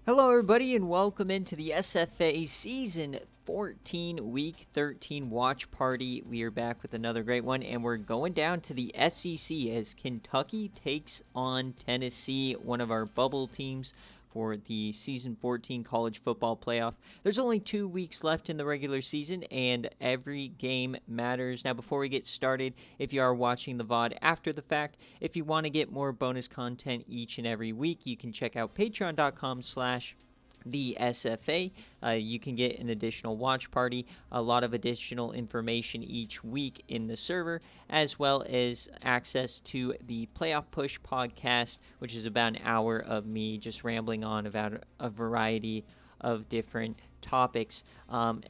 Hello, everybody, and welcome into the SFA Season 14 Week 13 Watch Party. We are back with another great one, and we're going down to the SEC as Kentucky takes on Tennessee, one of our bubble teams for the Season 14 College Football Playoff. There's only 2 weeks left in the regular season, and every game matters. Now, before we get started, if you are watching the VOD after the fact, if you want to get more bonus content each and every week, you can check out patreon.com/the SFA. You can get an additional watch party, a lot of additional information each week in the server, as well as access to the Playoff Push podcast, which is about an hour of me just rambling on about a variety of different topics,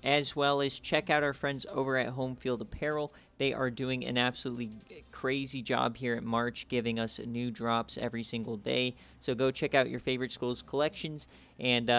as well as check out our friends over at Home Field Apparel. They are doing an absolutely crazy job here at March, giving us new drops every single day. So go check out your favorite school's collections and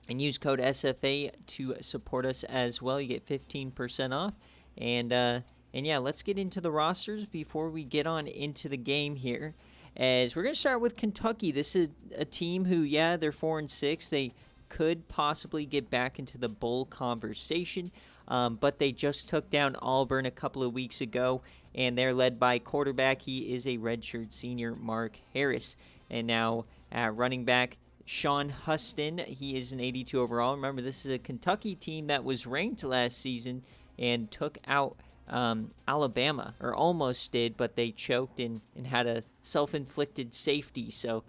use code SFA to support us as well. You get 15% off. And yeah, let's get into the rosters before we get on into the game here. As we're going to start with Kentucky. This is a team who, they're 4-6. They could possibly get back into the bowl conversation, but they just took down Auburn a couple of weeks ago, and they're led by quarterback. He is a redshirt senior, Mark Harris. And now at running back, Sean Huston. He is an 82 overall. Remember, this is a Kentucky team that was ranked last season and took out Alabama, or almost did, but they choked and had a self-inflicted safety. So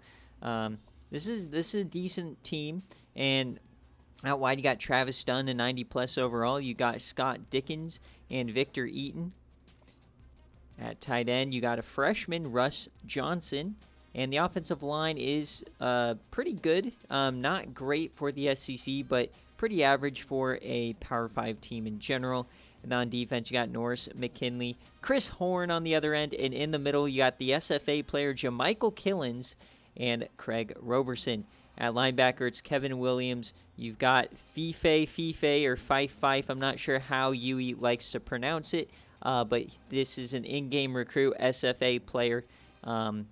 this is a decent team. And out wide, you got Travis Dunn, a 90-plus overall. You got Scott Dickens and Victor Eaton. At tight end, you got a freshman, Russ Johnson. And the offensive line is pretty good. Not great for the SEC, but pretty average for a Power 5 team in general. And on defense, you got Norris McKinley, Chris Horn on the other end. And in the middle, you got the SFA player, Jamichael Killens, and Craig Roberson. At linebacker, it's Kevin Williams. You've got Fife, or Fife. I'm not sure how Yui likes to pronounce it, but this is an in-game recruit SFA player,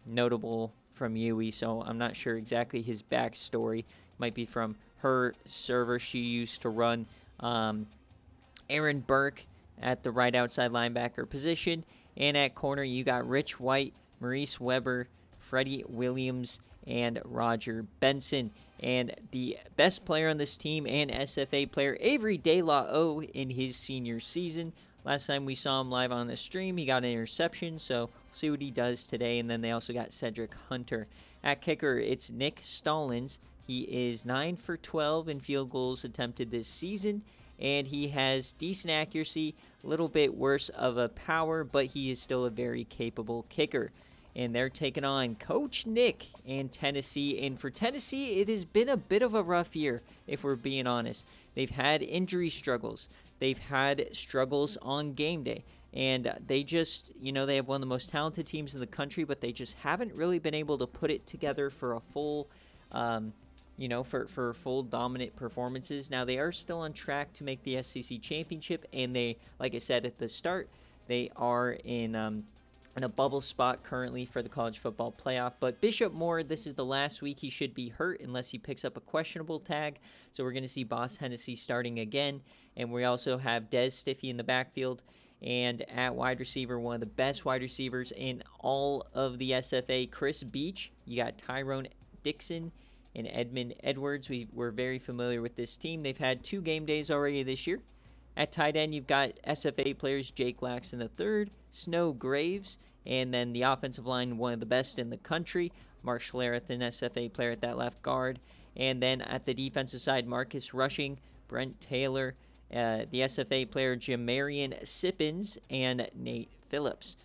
notable from Yui, so I'm not sure exactly his backstory. Might be from her server she used to run. Aaron Burke at the right outside linebacker position. And at corner, you got Rich White, Maurice Weber, Freddie Williams, and Roger Benson. And the best player on this team and SFA player, Avery De La O, in his senior season. Last time we saw him live on the stream, he got an interception, so we'll see what he does today. And then they also got Cedric Hunter. At kicker, it's Nick Stallings. He is 9 for 12 in field goals attempted this season, and he has decent accuracy, a little bit worse of a power, but he is still a very capable kicker. And they're taking on Coach Nick and Tennessee. And for Tennessee, it has been a bit of a rough year, if we're being honest. They've had injury struggles. They've had struggles on game day. And they just, they have one of the most talented teams in the country, but they just haven't really been able to put it together for a full, for full dominant performances. Now, they are still on track to make the SEC championship. And they, like I said at the start, they are in a bubble spot currently for the college football playoff. But Bishop Moore, this is the last week he should be hurt unless he picks up a questionable tag. So we're going to see Boss Hennessy starting again. And we also have Des Stiffy in the backfield. And at wide receiver, one of the best wide receivers in all of the SFA, Chris Beach. You got Tyrone Dixon and Edmund Edwards. We're very familiar with this team. They've had 2 game days already this year. At tight end, you've got SFA players Jake Laxton III, Snow Graves, and then the offensive line, one of the best in the country, Mark Schlereth, an SFA player at that left guard. And then at the defensive side, Marcus Rushing, Brent Taylor, the SFA player Jamarian Sippins, and Nate Phillips.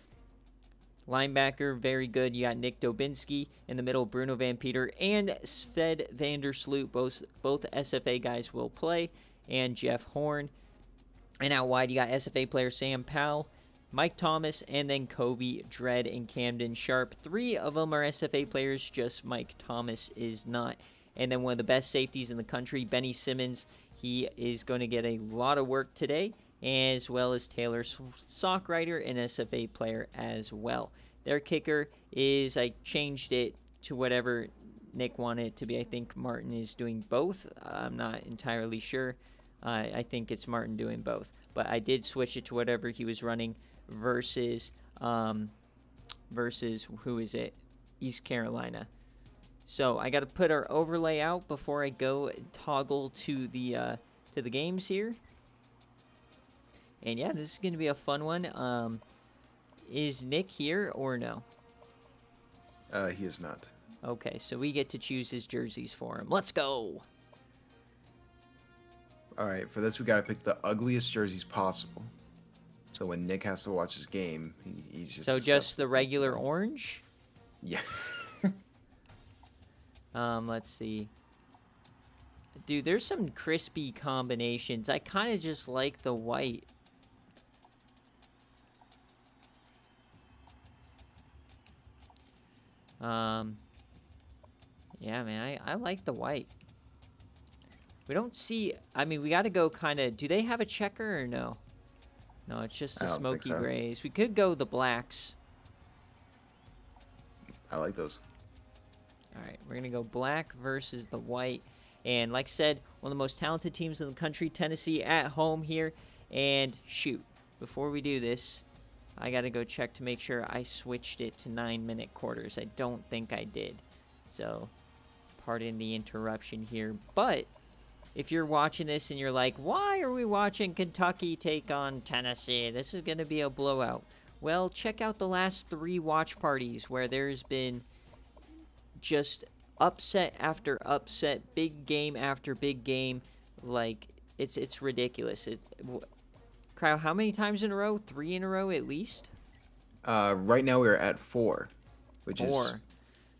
Linebacker, very good. You got Nick Dobinski. In the middle, Bruno Van Peter and Sved Vandersloot. Both SFA guys will play. And Jeff Horn. And out wide, you got SFA player Sam Powell, Mike Thomas, and then Kobe Dredd and Camden Sharp. 3 of them are SFA players, just Mike Thomas is not. And then one of the best safeties in the country, Benny Simmons. He is going to get a lot of work today, as well as Taylor Sockrider, an SFA player as well. Their kicker is, I changed it to whatever Nick wanted it to be. I think Martin is doing both. I'm not entirely sure. I think it's Martin doing both. But I did switch it to whatever he was running versus who is it? East Carolina. So I got to put our overlay out before I go toggle to the games here. And yeah, this is going to be a fun one. Is Nick here or no? He is not. Okay, so we get to choose his jerseys for him. Let's go. All right, for this we got to pick the ugliest jerseys possible. So when Nick has to watch his game, he's just... So just the regular orange? Yeah. Let's see. Dude, there's some crispy combinations. I kind of just like the white. Yeah, man, I like the white. We don't see... I mean, we got to go kind of... Do they have a checker or no? No, it's just the smoky grays. We could go the blacks. I like those. All right, we're going to go black versus the white. And like I said, one of the most talented teams in the country, Tennessee, at home here. And shoot, before we do this, I got to go check to make sure I switched it to 9-minute quarters. I don't think I did. So, pardon the interruption here. But if you're watching this and you're like, why are we watching Kentucky take on Tennessee? This is going to be a blowout. Well, check out the last 3 watch parties where there's been just upset after upset, big game after big game. Like, it's ridiculous. Crowd, how many times in a row? 3 in a row at least? Right now we're at 4, which 4.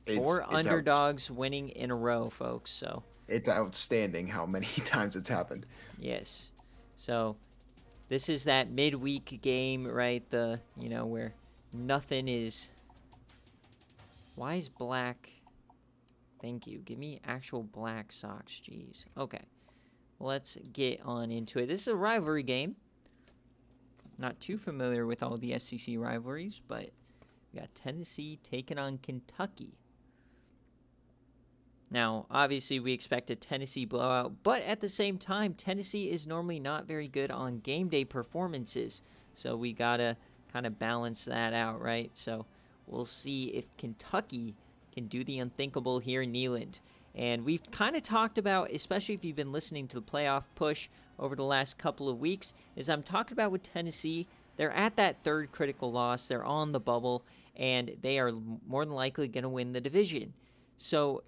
is... 4 underdogs winning in a row, folks, so... It's outstanding how many times it's happened. Yes. So, this is that midweek game, right? Where nothing is... Why is black... Thank you. Give me actual black socks, jeez. Okay. Let's get on into it. This is a rivalry game. Not too familiar with all the SEC rivalries, but we got Tennessee taking on Kentucky. Now, obviously, we expect a Tennessee blowout, but at the same time, Tennessee is normally not very good on game day performances, so we gotta kind of balance that out, right? So we'll see if Kentucky can do the unthinkable here in Neyland. And we've kind of talked about, especially if you've been listening to the playoff push over the last couple of weeks, is I'm talking about with Tennessee, they're at that third critical loss, they're on the bubble, and they are more than likely going to win the division. So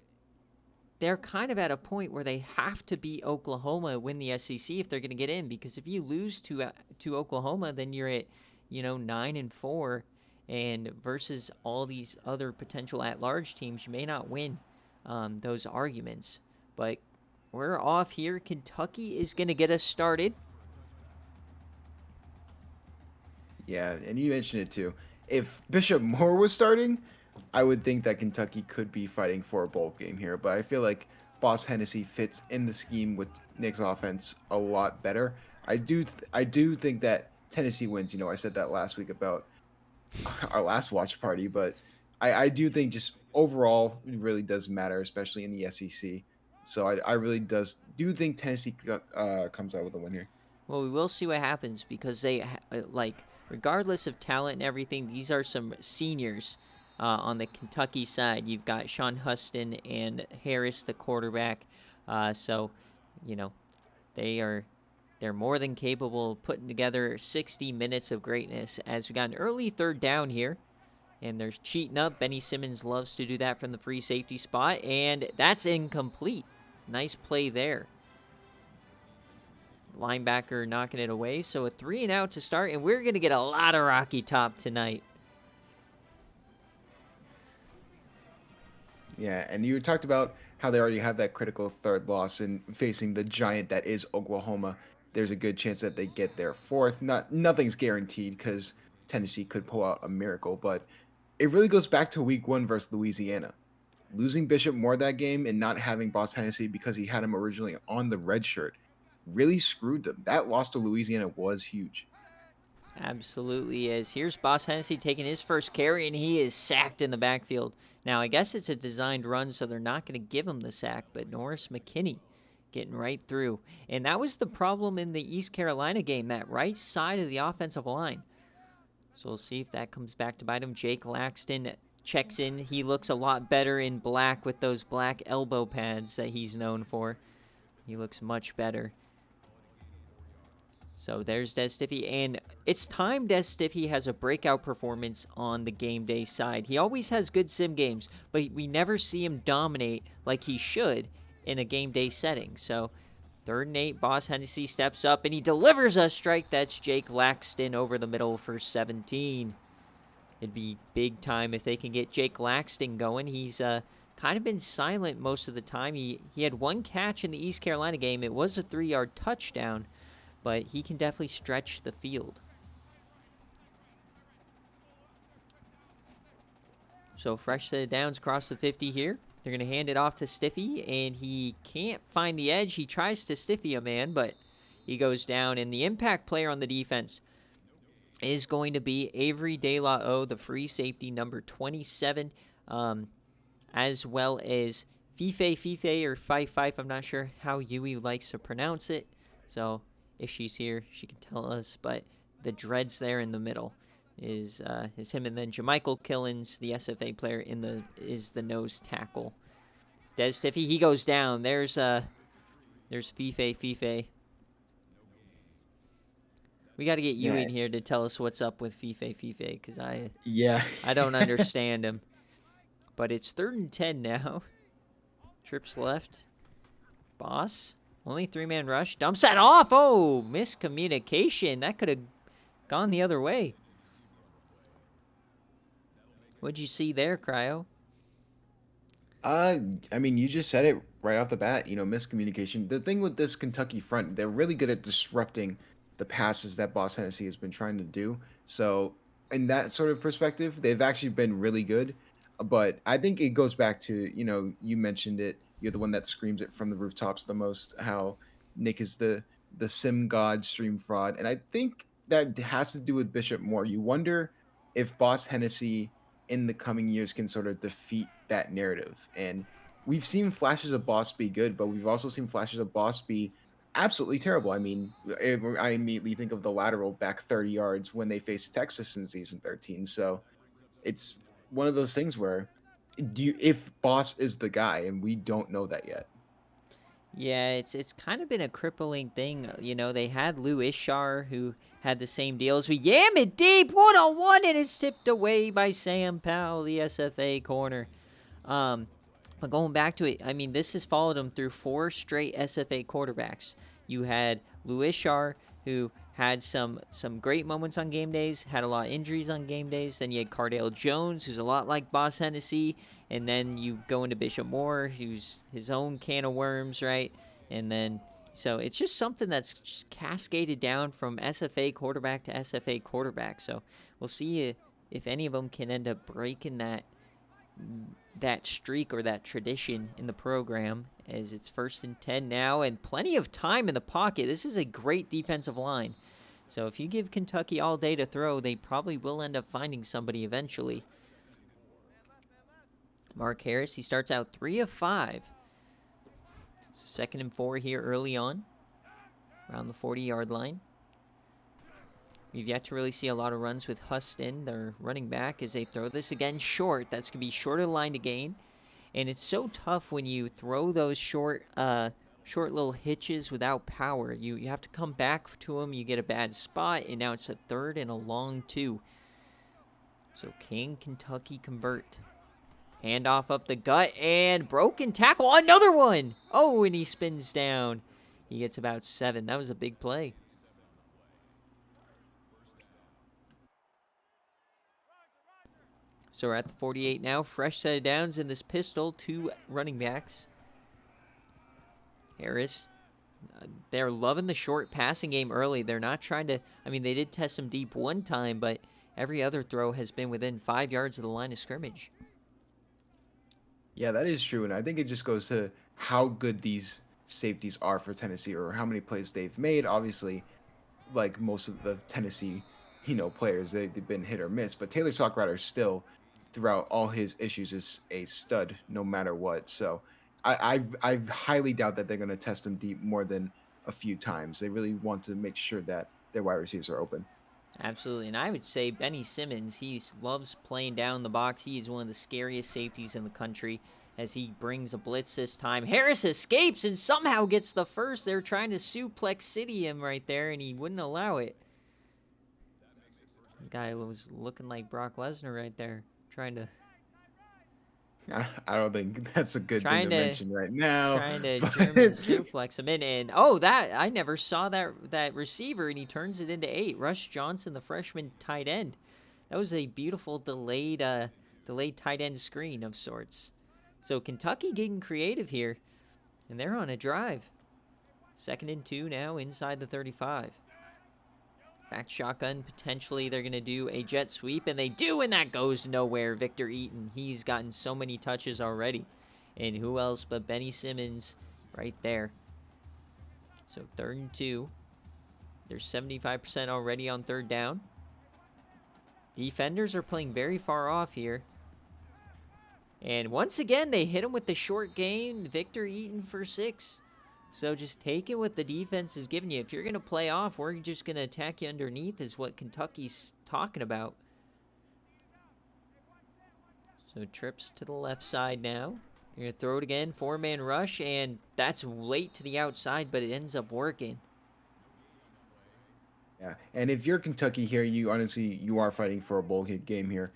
they're kind of at a point where they have to beat Oklahoma, win the SEC if they're going to get in. Because if you lose to Oklahoma, then you're at 9-4, and versus all these other potential at-large teams, you may not win those arguments. But we're off here. Kentucky is going to get us started. Yeah, and you mentioned it too. If Bishop Moore was starting, I would think that Kentucky could be fighting for a bowl game here, but I feel like Boss Hennessy fits in the scheme with Nick's offense a lot better. I do think that Tennessee wins. I said that last week about our last watch party, but I do think just overall it really does matter, especially in the SEC. So I really do think Tennessee comes out with a win here. Well, we will see what happens because they regardless of talent and everything, these are some seniors. On the Kentucky side, you've got Sean Huston and Harris, the quarterback. So, they're more than capable of putting together 60 minutes of greatness. As we got an early third down here, and there's cheating up. Benny Simmons loves to do that from the free safety spot, and that's incomplete. Nice play there. Linebacker knocking it away. So a 3-and-out to start, and we're going to get a lot of Rocky Top tonight. Yeah, and you talked about how they already have that critical third loss and facing the giant that is Oklahoma. There's a good chance that they get their 4th. Nothing's guaranteed because Tennessee could pull out a miracle, but it really goes back to week 1 versus Louisiana. Losing Bishop Moore that game and not having Boss Hennessy because he had him originally on the red shirt really screwed them. That loss to Louisiana was huge. Absolutely is. Here's Boss Hennessy taking his first carry, and he is sacked in the backfield. Now, I guess it's a designed run, so they're not going to give him the sack, but Norris McKinney getting right through. And that was the problem in the East Carolina game, that right side of the offensive line. So we'll see if that comes back to bite him. Jake Laxton checks in. He looks a lot better in black with those black elbow pads that he's known for. He looks much better. So there's Des Stiffy, and it's time Des Stiffy has a breakout performance on the game day side. He always has good sim games, but we never see him dominate like he should in a game day setting. So 3rd and 8, Boss Hennessy steps up, and he delivers a strike. That's Jake Laxton over the middle for 17. It'd be big time if they can get Jake Laxton going. He's kind of been silent most of the time. He had 1 catch in the East Carolina game. It was a 3-yard touchdown, but he can definitely stretch the field. So fresh set of downs across the 50 here. They're going to hand it off to Stiffy, and he can't find the edge. He tries to Stiffy a man, but he goes down. And the impact player on the defense is going to be Avery De La O, the free safety, number 27, as well as Fife or Fife. I'm not sure how Yui likes to pronounce it. So if she's here, she can tell us. But the dreads there in the middle is him, and then Jamichael Killens, the SFA player, is the nose tackle. Des Stiffy, he goes down. There's Fife. We got to get you in here to tell us what's up with Fife, because I don't understand him. But it's 3rd and 10 now. Trips left. Boss, only 3-man rush. Dumps that off. Oh, miscommunication. That could have gone the other way. What'd you see there, Cryo? I mean, you just said it right off the bat. Miscommunication. The thing with this Kentucky front, they're really good at disrupting the passes that Boss Hennessy has been trying to do. So, in that sort of perspective, they've actually been really good. But I think it goes back to, you mentioned it. You're the one that screams it from the rooftops the most, how Nick is the sim god stream fraud. And I think that has to do with Bishop Moore. You wonder if Boss Hennessy in the coming years can sort of defeat that narrative. And we've seen flashes of Boss be good, but we've also seen flashes of Boss be absolutely terrible. I mean, I immediately think of the lateral back 30 yards when they faced Texas in season 13. So it's one of those things where if Boss is the guy, and we don't know that yet. Yeah, it's kind of been a crippling thing. They had Lou Ishar, who had the same deal as we. Yam it deep, 1-on-1, and it's tipped away by Sam Powell, the SFA corner. But going back to it, I mean, this has followed him through 4 straight SFA quarterbacks. You had Lou Ishar, who had some great moments on game days, had a lot of injuries on game days. Then you had Cardale Jones, who's a lot like Boss Hennessy. And then you go into Bishop Moore, who's his own can of worms, right? And then, so it's just something that's just cascaded down from SFA quarterback to SFA quarterback. So we'll see if any of them can end up breaking that streak or that tradition in the program, as it's 1st and 10 now, and plenty of time in the pocket. This is a great defensive line. So if you give Kentucky all day to throw, they probably will end up finding somebody eventually. Mark Harris, he starts out 3 of 5. So 2nd and 4 here early on, around the 40-yard line. We've yet to really see a lot of runs with Huston, their running back, as they throw this again short. That's going to be short of the line to gain. And it's so tough when you throw those short little hitches without power. You have to come back to them. You get a bad spot, and now it's a 3rd and a long 2. So can Kentucky convert? Handoff up the gut, and broken tackle. Another one! Oh, and he spins down. He gets about 7. That was a big play. So we're at the 48 now. Fresh set of downs in this pistol. 2 running backs. Harris. They're loving the short passing game early. They're not trying to... I mean, they did test him deep one time, but every other throw has been within 5 yards of the line of scrimmage. Yeah, that is true. And I think it just goes to how good these safeties are for Tennessee, or how many plays they've made. Obviously, like most of the Tennessee players. They've been hit or miss, but Taylor Sockratter still, throughout all his issues, is a stud no matter what. So I highly doubt that they're going to test him deep more than a few times. They really want to make sure that their wide receivers are open. Absolutely. And I would say Benny Simmons, he loves playing down the box. He is one of the scariest safeties in the country as he brings a blitz this time. Harris escapes and somehow gets the first. They're trying to suplex City him right there, and he wouldn't allow it. The guy was looking like Brock Lesnar right there, trying to I don't think that's a good thing trying to to mention right now. trying to German But suplex him in, and that I never saw that receiver, and he turns it into 8. Rush Johnson, the freshman tight end. That was a beautiful delayed tight end screen of sorts. So Kentucky getting creative here, and they're on a drive. 2nd and 2 now inside the 35. Back shotgun, potentially they're going to do a jet sweep, and they do, and that goes nowhere. Victor Eaton, he's gotten so many touches already. And who else but Benny Simmons right there. So 3rd and 2. They're 75% already on 3rd down. Defenders are playing very far off here. And once again, they hit him with the short game. Victor Eaton for 6. So just take it what the defense is giving you. If you're going to play off, we're just going to attack you underneath is what Kentucky's talking about. So trips to the left side now. They're going to throw it again. 4-man rush, and that's late to the outside, but it ends up working. yeah, and if you're Kentucky here, you are fighting for a bowl game here.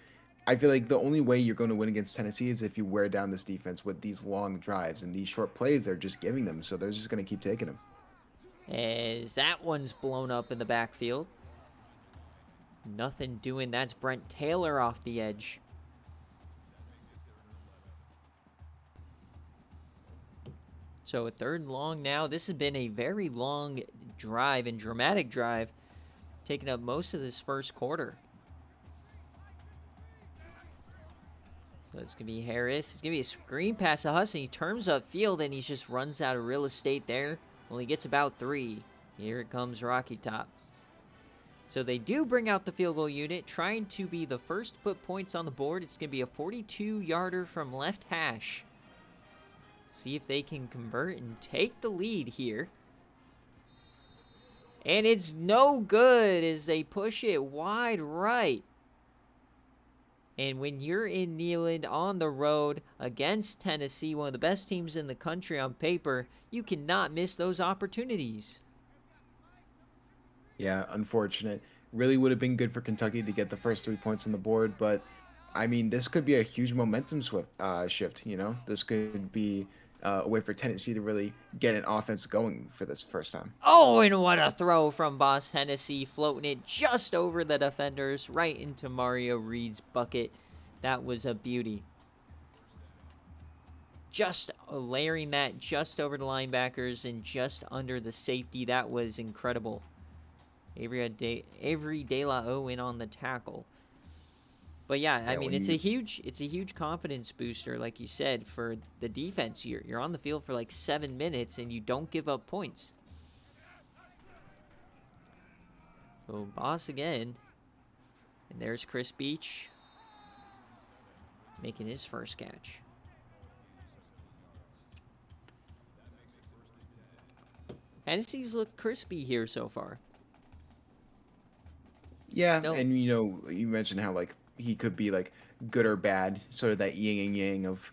I feel like the only way you're going to win against Tennessee is if you wear down this defense with these long drives and these short plays they're just giving them. So they're just going to keep taking them. As that one's blown up in the backfield. Nothing doing. That's Brent Taylor off the edge. So a 3rd and long now. This has been a very long drive and dramatic drive, taking up most of this first quarter. So it's going to be Harris. It's going to be a screen pass to Hudson. He turns upfield, and he just runs out of real estate there. Only gets about 3. Here it comes Rocky Top. So they do bring out the field goal unit, trying to be the first to put points on the board. It's going to be a 42-yarder from left hash. See if they can convert and take the lead here. And it's no good as they push it wide right. And when you're in Neyland on the road against Tennessee, one of the best teams in the country on paper, you cannot miss those opportunities. Yeah, unfortunate. Really would have been good for Kentucky to get the first 3 points on the board, but I mean, this could be a huge momentum shift. This could be a way for Tennessee to really get an offense going for this first time. Oh, and what a throw from Boss Hennessy, floating it just over the defenders, right into Mario Reed's bucket. That was a beauty. Just layering that just over the linebackers and just under the safety. That was incredible. Avery De La O in on the tackle. But yeah, I mean, it's a huge confidence booster, like you said, for the defense. You're on the field for like 7 minutes and you don't give up points. So Boss again, and there's Chris Beach making his first catch. Hennessy's look crispy here so far. Yeah, and you mentioned how like he could be like good or bad, sort of that yin and yang of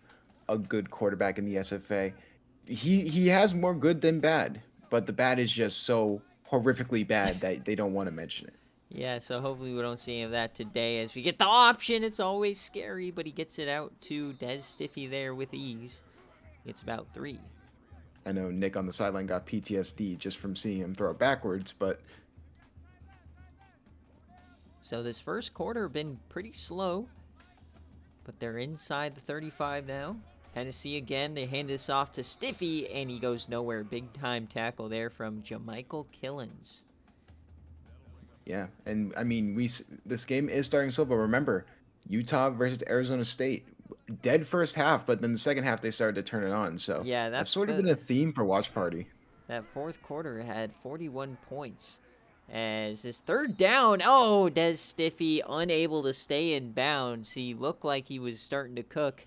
a good quarterback in the SFA. He has more good than bad, but the bad is just so horrifically bad that they don't want to mention it. Yeah, so hopefully we don't see any of that today as we get the option. It's always scary, but he gets it out to Des Stiffy there with ease. It's about 3. I know Nick on the sideline got PTSD just from seeing him throw it backwards, but so this first quarter been pretty slow, but they're inside the 35 now. Tennessee again, they hand this off to Stiffy, and he goes nowhere. Big time tackle there from Jamichael Killens. Yeah, and I mean, this game is starting slow, but remember, Utah versus Arizona State, dead first half, but then the second half they started to turn it on. So yeah, that's sort of been a theme for Watch Party. That fourth quarter had 41 points As this third down, oh, Des Stiffy unable to stay in bounds. He looked like he was starting to cook.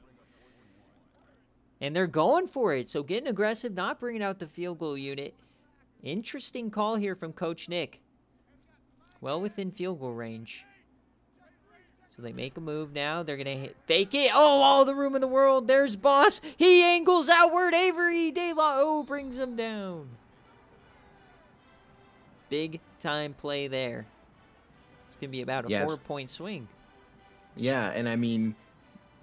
And they're going for it, so getting aggressive, not bringing out the field goal unit. Interesting call here from Coach Nick. Well within field goal range. So they make a move now. They're going to fake it. Oh, all the room in the world. There's Boss. He angles outward. Avery DeLa brings him down. Big time play there. It's going to be about a 4-point swing. Yeah, and I mean,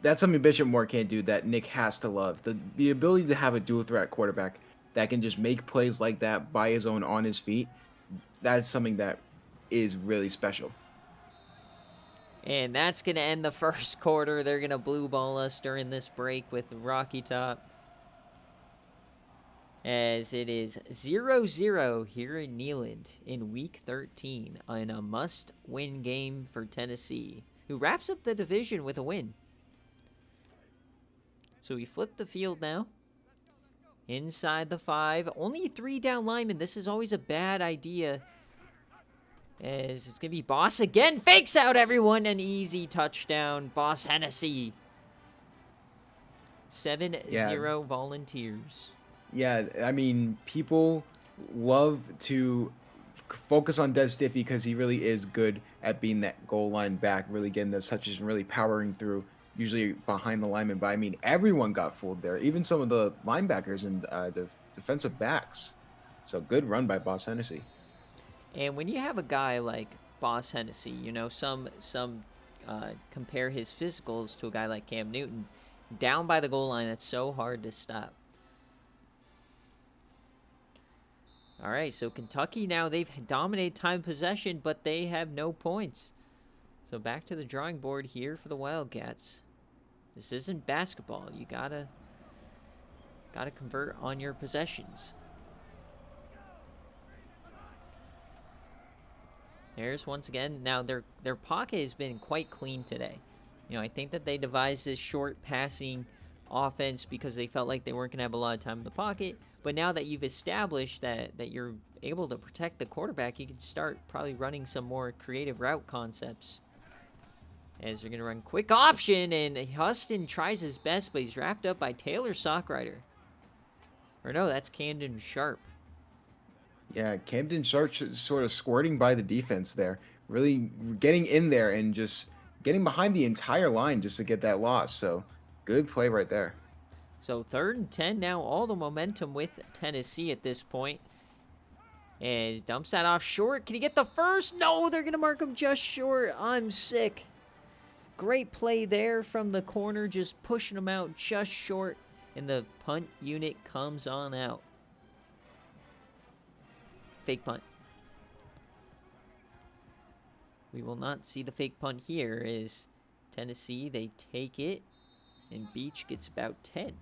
that's something Bishop Moore can't do that Nick has to love. The ability to have a dual threat quarterback that can just make plays like that by his own on his feet, that's something that is really special. And that's going to end the first quarter. They're going to blue ball us during this break with Rocky Top. As it is 0-0 here in Neyland in Week 13 in a must-win game for Tennessee, who wraps up the division with a win. So we flip the field now. Inside the 5. Only 3 down linemen. This is always a bad idea. As it's going to be Boss again. Fakes out everyone. An easy touchdown. Boss Hennessy. 7-0 Volunteers. Yeah, I mean, people love to focus on Des Stiffy because he really is good at being that goal line back, really getting those touches and really powering through, usually behind the lineman. But I mean, everyone got fooled there, even some of the linebackers and the defensive backs. So good run by Boss Hennessy. And when you have a guy like Boss Hennessy, you know, some compare his physicals to a guy like Cam Newton. Down by the goal line, that's so hard to stop. All right, so Kentucky now, they've dominated time possession, but they have no points. So back to the drawing board here for the Wildcats. This isn't basketball. You gotta convert on your possessions. There's once again. Now their pocket has been quite clean today. You know, I think that they devised this short passing offense because they felt like they weren't going to have a lot of time in the pocket. But now that you've established that you're able to protect the quarterback, you can start probably running some more creative route concepts. As they're going to run quick option, and Huston tries his best, but he's wrapped up by Taylor Sockrider. Or no, that's Camden Sharp. Yeah, Camden Sharp sort of squirting by the defense there. Really getting in there and just getting behind the entire line just to get that loss. So good play right there. So 3rd and 10 now, all the momentum with Tennessee at this point. And he dumps that off short. Can he get the first? No, they're going to mark him just short. I'm sick. Great play there from the corner, just pushing him out just short. And the punt unit comes on out. Fake punt. We will not see the fake punt here as Tennessee, they take it. And Beach gets about 10.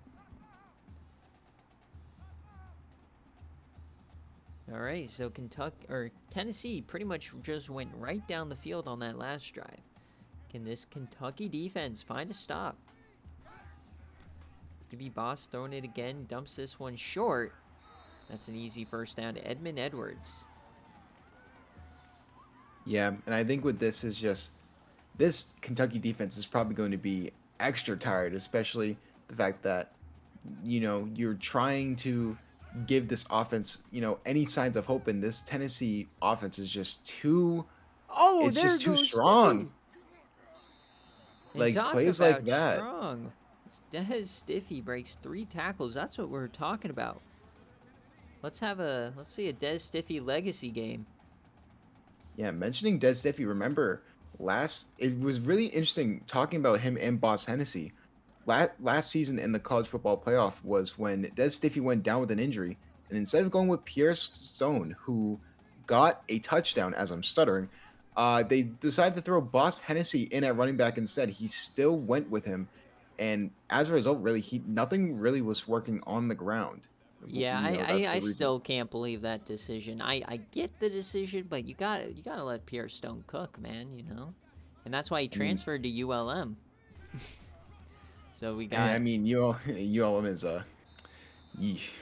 All right, so Tennessee pretty much just went right down the field on that last drive. Can this Kentucky defense find a stop? It's going to be Boss throwing it again. Dumps this one short. That's an easy first down to Edmund Edwards. Yeah, and I think with this is just, this Kentucky defense is probably going to be extra tired, especially the fact that, you know, you're trying to give this offense, you know, any signs of hope, and this Tennessee offense is just too, it's just too strong. Like plays like that. Strong. Des Stiffy breaks 3 tackles. That's what we're talking about. Let's see a Des Stiffy legacy game. Yeah, mentioning Des Stiffy, remember it was really interesting talking about him and Boss Hennessy. Last season in the college football playoff was when Des Stiffy went down with an injury, and instead of going with Pierre Stone, who got a touchdown, as I'm stuttering, they decided to throw Boss Hennessy in at running back instead. He still went with him, and as a result, really, nothing really was working on the ground. Yeah, I still can't believe that decision. I get the decision, but you gotta let Pierre Stone cook, man. You know, and that's why he transferred to ULM. So we got. I mean, ULM is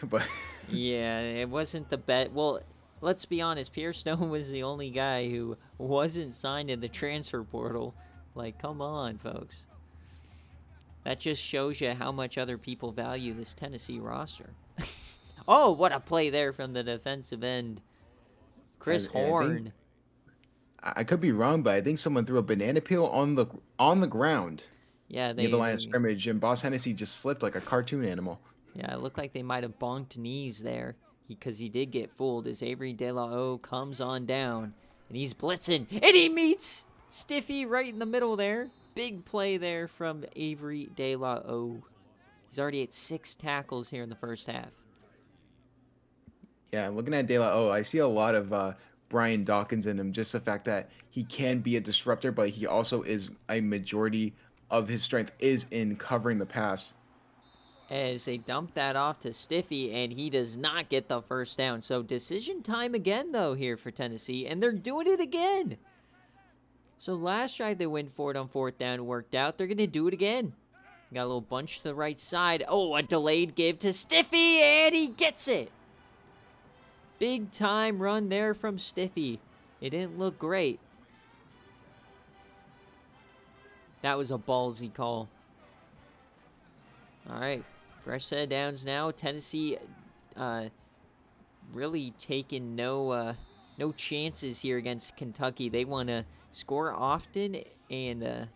but yeah, it wasn't the bet. Well, let's be honest, Pierre Stone was the only guy who wasn't signed in the transfer portal. Like, come on, folks. That just shows you how much other people value this Tennessee roster. Oh, what a play there from the defensive end. Chris And I think Horn. I could be wrong, but I think someone threw a banana peel on the ground Yeah, near the line of they scrimmage, and Boss Hennessy just slipped like a cartoon animal. yeah, it looked like they might have bonked knees there because he did get fooled as Avery De La O comes on down and he's blitzing and he meets Stiffy right in the middle there. Big play there from Avery De La O. He's already at 6 tackles here in the first half. Yeah, looking at De La O, I see a lot of Brian Dawkins in him. Just the fact that he can be a disruptor, but he also is a majority of his strength is in covering the pass. As they dump that off to Stiffy, and he does not get the first down. So decision time again, though, here for Tennessee, and they're doing it again. So last drive they went for it on 4th down, worked out. They're going to do it again. Got a little bunch to the right side. Oh, a delayed give to Stiffy, and he gets it. Big time run there from Stiffy. It didn't look great. That was a ballsy call. All right, fresh set of downs now. Tennessee really taking no chances here against Kentucky. They want to score often and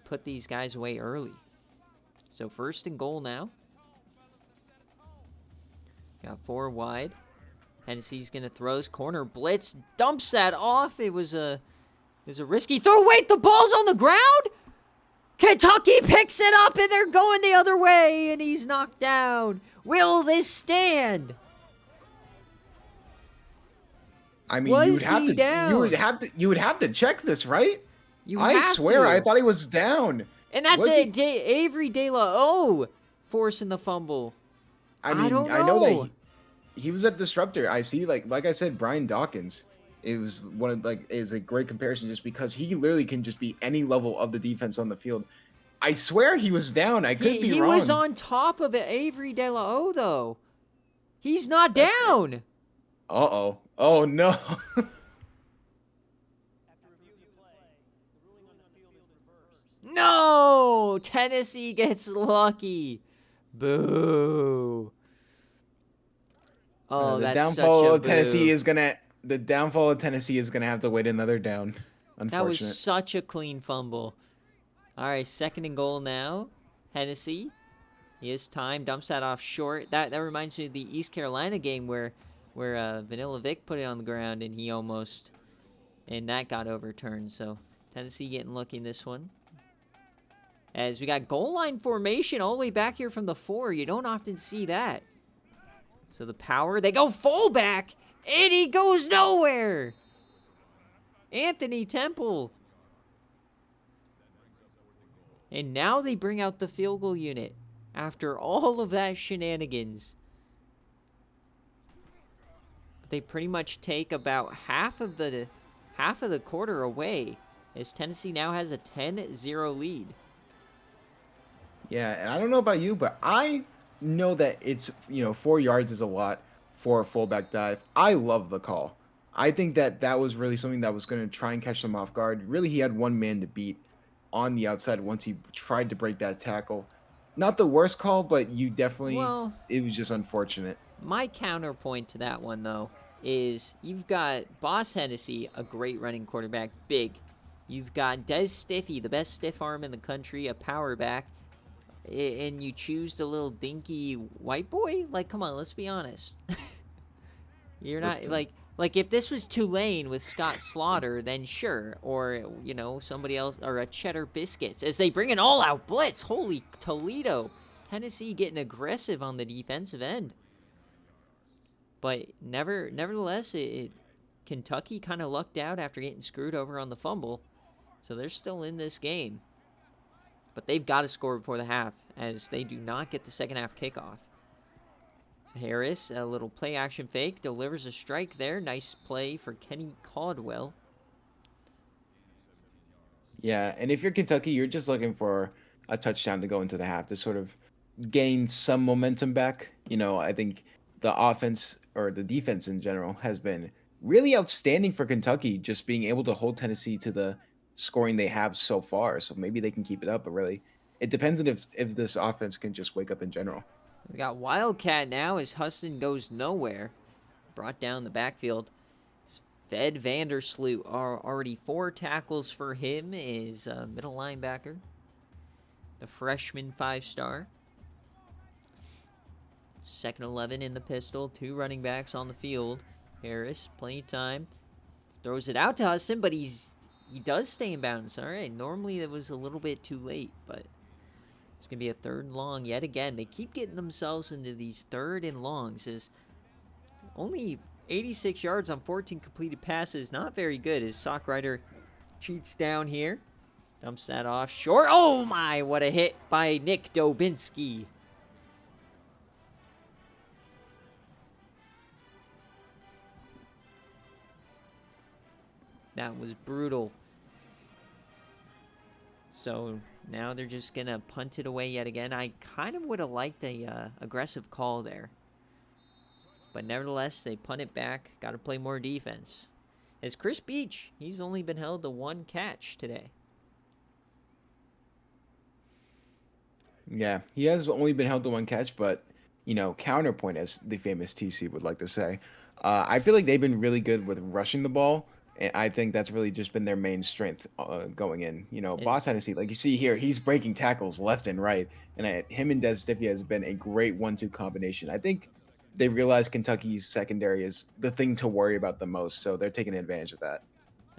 put these guys away early. So 1st and goal now. Got 4 wide. Tennessee's gonna throw this corner blitz, dumps that off. It was a risky throw. Wait, the ball's on the ground. Kentucky picks it up and they're going the other way, and he's knocked down. Will this stand? I mean, Was you would have he to down? you would have to check this, right? You I have swear, to. I thought he was down. And that's Was it. he? Avery De La O forcing the fumble. I mean, don't I know know. that he was a disruptor. I see, like I said, Brian Dawkins. It was is a great comparison just because he literally can just be any level of the defense on the field. I swear he was down. I could be He wrong. was on top of it, Avery De La O, though. He's not down. Uh-oh. Oh, no. No! Tennessee gets lucky. Boo. Oh, the that's downfall such a of Tennessee boo. is gonna the downfall of Tennessee is gonna have to wait another down. That was Unfortunate. such a clean fumble. All right, 2nd and goal now. Hennessy. He has time. Dumps that off short. That reminds me of the East Carolina game where Vanilla Vic put it on the ground and he almost and that got overturned. So Tennessee getting lucky in this one. As we got goal line formation all the way back here from the 4. You don't often see that. So the power, they go fullback, and he goes nowhere. Anthony Temple. And now they bring out the field goal unit after all of that shenanigans. They pretty much take about half of the quarter away as Tennessee now has a 10-0 lead. Yeah, and I don't know about you, but I know that it's 4 yards is a lot for a fullback dive. I love the call. I think that was really something that was going to try and catch them off guard. Really, he had one man to beat on the outside once he tried to break that tackle. Not the worst call, but it was just unfortunate. My counterpoint to that one, though, is you've got Boss Hennessy, a great running quarterback, big. You've got Des Stiffy, the best stiff arm in the country, a power back, and you choose the little dinky white boy? Like, come on, let's be honest. You're not, like if this was Tulane with Scott Slaughter, then sure. Or, somebody else, or a Cheddar Biscuits. As they bring an all-out blitz. Holy Toledo. Tennessee getting aggressive on the defensive end. But nevertheless, Kentucky kind of lucked out after getting screwed over on the fumble. So they're still in this game. But they've got to score before the half, as they do not get the second half kickoff. So Harris, a little play action fake, delivers a strike there. Nice play for Kenny Caldwell. Yeah, and if you're Kentucky, you're just looking for a touchdown to go into the half to sort of gain some momentum back. I think the offense or the defense in general has been really outstanding for Kentucky, just being able to hold Tennessee to the scoring they have so far. So maybe they can keep it up, but really, it depends on if this offense can just wake up in general. We got Wildcat now as Huston goes nowhere. Brought down the backfield. Fed Vandersloot are already 4 tackles for him is middle linebacker. The freshman 5-star. Second 11 in the pistol. 2 running backs on the field. Harris, plenty of time. Throws it out to Huston, but he does stay in bounds. All right, normally it was a little bit too late, but it's going to be a 3rd and long yet again. They keep getting themselves into these 3rd and longs. Is only 86 yards on 14 completed passes. Not very good as Sockrider cheats down here. Dumps that off short. Oh my, what a hit by Nick Dobinski. That was brutal. So now they're just going to punt it away yet again. I kind of would have liked a aggressive call there. But nevertheless, they punt it back. Got to play more defense. As Chris Beach, he's only been held to 1 catch today. Yeah, he has only been held to 1 catch, but counterpoint, as the famous TC would like to say. I feel like they've been really good with rushing the ball, and I think that's really just been their main strength going in. Boss Is Hennessy, like you see here, he's breaking tackles left and right, and him and Des Stifia has been a great 1-2 combination. I think they realize Kentucky's secondary is the thing to worry about the most, so they're taking advantage of that.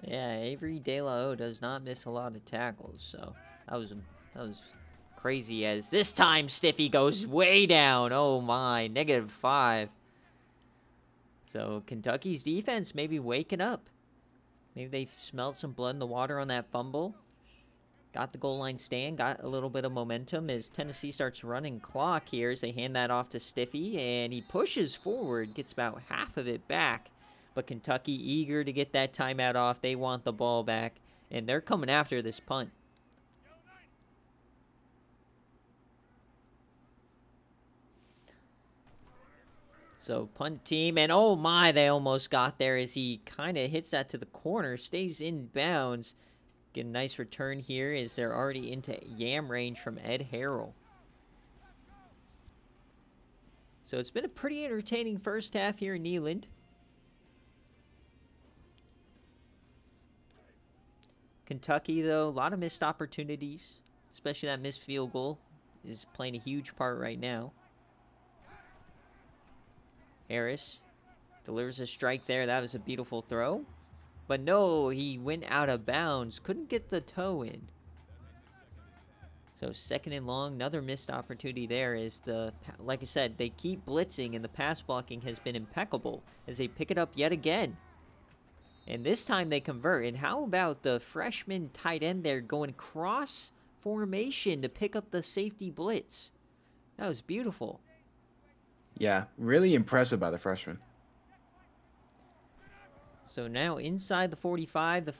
Yeah, Avery De La O does not miss a lot of tackles, so that was crazy. As this time Stiffy goes way down. Oh my, -5. So Kentucky's defense maybe waking up. Maybe they've smelled some blood in the water on that fumble. Got the goal line stand, got a little bit of momentum as Tennessee starts running clock here as they hand that off to Stiffy, and he pushes forward, gets about half of it back. But Kentucky eager to get that timeout off. They want the ball back, and they're coming after this punt. So punt team, and oh my, they almost got there as he kind of hits that to the corner, stays in bounds. Get a nice return here as they're already into yam range from Ed Harrell. So it's been a pretty entertaining first half here in Neyland. Kentucky, though, a lot of missed opportunities, especially that missed field goal is playing a huge part right now. Harris delivers a strike there. That was a beautiful throw. But no, he went out of bounds. Couldn't get the toe in. So 2nd and long, another missed opportunity there is like I said, they keep blitzing and the pass blocking has been impeccable as they pick it up yet again. And this time they convert. And how about the freshman tight end there going cross formation to pick up the safety blitz? That was beautiful. Yeah, really impressive by the freshman. So now inside the 45,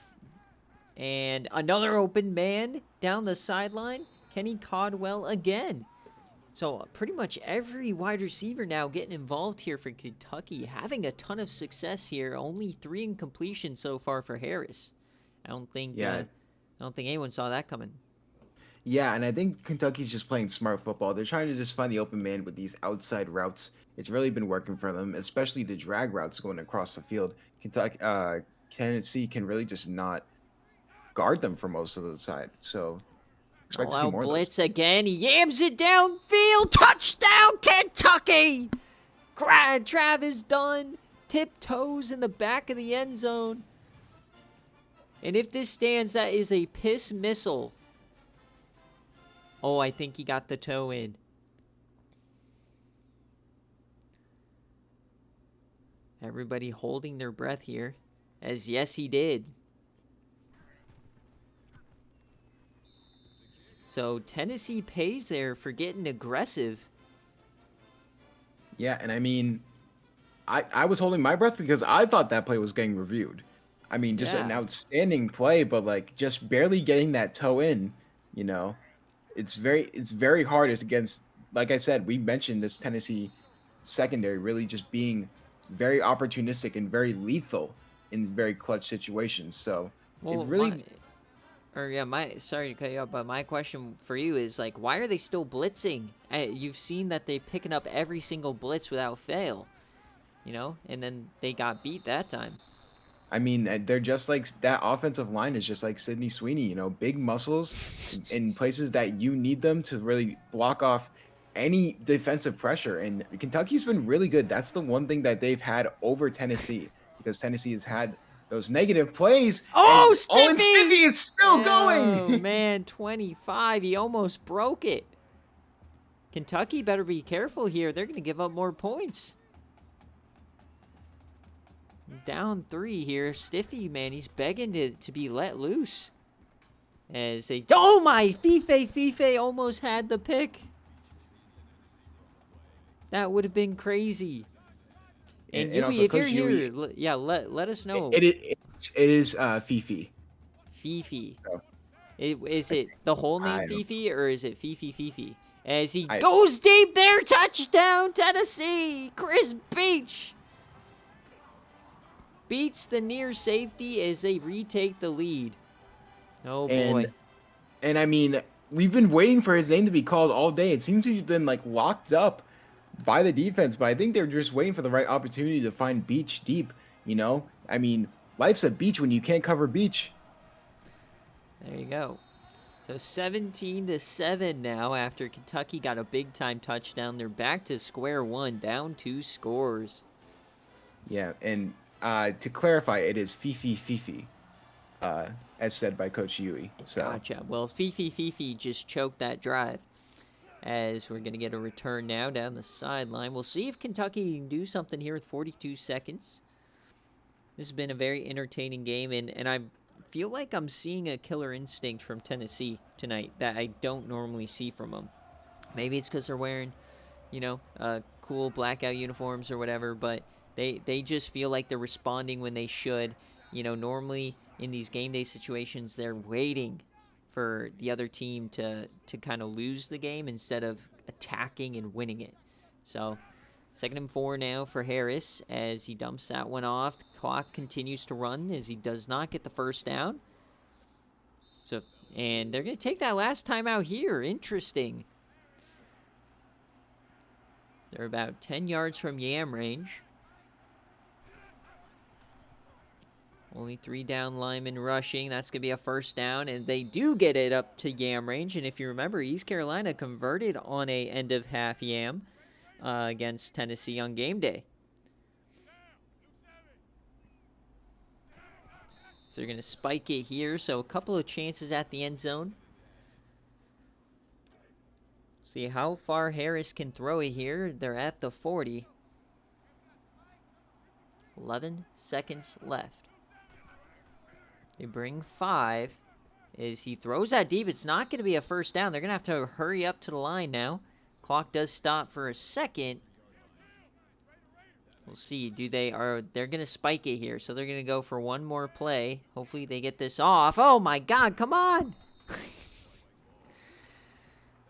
and another open man down the sideline. Kenny Codwell again. So pretty much every wide receiver now getting involved here for Kentucky, having a ton of success here. Only 3 incompletions so far for Harris. I don't think anyone saw that coming. Yeah, and I think Kentucky's just playing smart football. They're trying to just find the open man with these outside routes. It's really been working for them, especially the drag routes going across the field. Tennessee can really just not guard them for most of the side. So expect All to see out more of those. blitz again. He yams it downfield. Touchdown, Kentucky! Travis Dunn tiptoes in the back of the end zone. And if this stands, that is a piss missile. Oh, I think he got the toe in. Everybody holding their breath here, as yes, he did. So Tennessee pays there for getting aggressive. Yeah, and I mean, I was holding my breath because I thought that play was getting reviewed. I mean, just an Yeah. outstanding play, but like just barely getting that toe in, you know. It's very hard as against, like I said, we mentioned this Tennessee secondary really just being very opportunistic and very lethal in very clutch situations. So it Well, really, my sorry to cut you off, but my question for you is like, why are they still blitzing? You've seen that they're picking up every single blitz without fail, and then they got beat that time. I mean, they're just like that offensive line is just like Sidney Sweeney, big muscles in places that you need them to really block off any defensive pressure. And Kentucky's been really good. That's the one thing that they've had over Tennessee because Tennessee has had those negative plays. Oh, And Owen Stiffy! Stiffy is still Oh, going. man, 25. He almost broke it. Kentucky better be careful here. They're going to give up more points. Down 3 here. Stiffy, man, he's begging to be let loose. As they... Oh, my! Fife almost had the pick. That would have been crazy. And And Yui, also, if you're Coach here, Yui, let us know. it is Fifi. Fifi. So Is it the whole name I don't. Fifi, or is it Fifi? As he I goes deep there, touchdown, Tennessee! Chris Beach beats the near safety as they retake the lead. Oh, and boy. And I mean, we've been waiting for his name to be called all day. It seems to have been like locked up by the defense, but I think they're just waiting for the right opportunity to find Beach deep. I mean, life's a beach when you can't cover Beach. There you go. So 17-7 now after Kentucky got a big-time touchdown. They're back to square one, down 2 scores. Yeah, and to clarify, it is Fifi, as said by Coach Yui. So Gotcha. Well, Fifi just choked that drive. As we're going to get a return now down the sideline. We'll see if Kentucky can do something here with 42 seconds. This has been a very entertaining game, and I feel like I'm seeing a killer instinct from Tennessee tonight that I don't normally see from them. Maybe it's because they're wearing, cool blackout uniforms or whatever, but they just feel like they're responding when they should. Normally in these game day situations, they're waiting for the other team to kind of lose the game instead of attacking and winning it. So 2nd and 4 now for Harris as he dumps that one off. The clock continues to run as he does not get the first down. And they're going to take that last time out here. Interesting. They're about 10 yards from Yam range. Only 3 down linemen rushing. That's going to be a first down, and they do get it up to Yam range. And if you remember, East Carolina converted on a end-of-half Yam against Tennessee on game day. So they're going to spike it here. So a couple of chances at the end zone. See how far Harris can throw it here. They're at the 40. 11 seconds left. They bring 5. As he throws that deep, it's not going to be a first down. They're going to have to hurry up to the line now. Clock does stop for a second. We'll see. They're going to spike it here. So they're going to go for one more play. Hopefully they get this off. Oh my God, come on.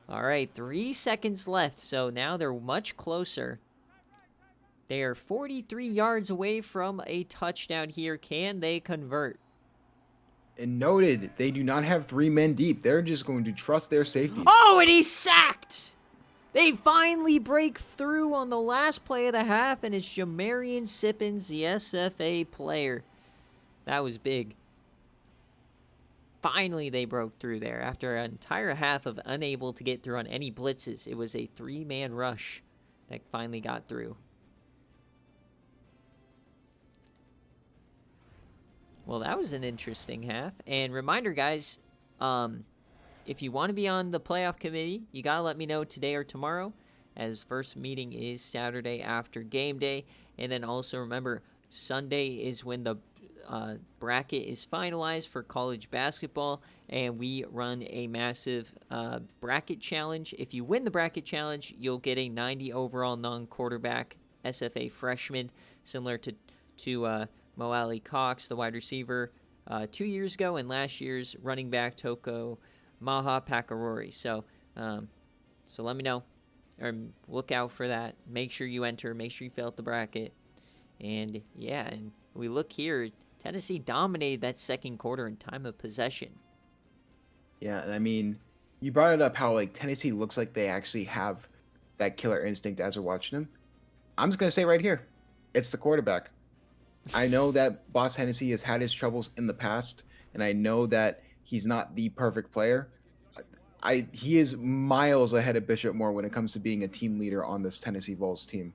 All right, 3 seconds left. So now they're much closer. They are 43 yards away from a touchdown here. Can they convert? And noted, they do not have 3 men deep. They're just going to trust their safeties. Oh, and he's sacked! They finally break through on the last play of the half, and it's Jamarian Sippins, the SFA player. That was big. Finally, they broke through there. After an entire half of unable to get through on any blitzes, it was a 3-man rush that finally got through. Well, that was an interesting half. And reminder, guys, if you want to be on the playoff committee, you got to let me know today or tomorrow, as first meeting is Saturday after game day. And then also remember, Sunday is when the bracket is finalized for college basketball, and we run a massive bracket challenge. If you win the bracket challenge, you'll get a 90 overall non-quarterback SFA freshman, similar to Mo Ali Cox, the wide receiver, 2 years ago, and last year's running back Toko Maha Pakarori. So let me know or look out for that. Make sure you enter. Make sure you fill out the bracket. And yeah, and we look here. Tennessee dominated that second quarter in time of possession. Yeah, and I mean, you brought it up how like Tennessee looks like they actually have that killer instinct as we're watching them. I'm just gonna say right here, it's the quarterback. I know that Boss Hennessy has had his troubles in the past, and I know that he's not the perfect player. He is miles ahead of Bishop Moore when it comes to being a team leader on this Tennessee Vols team.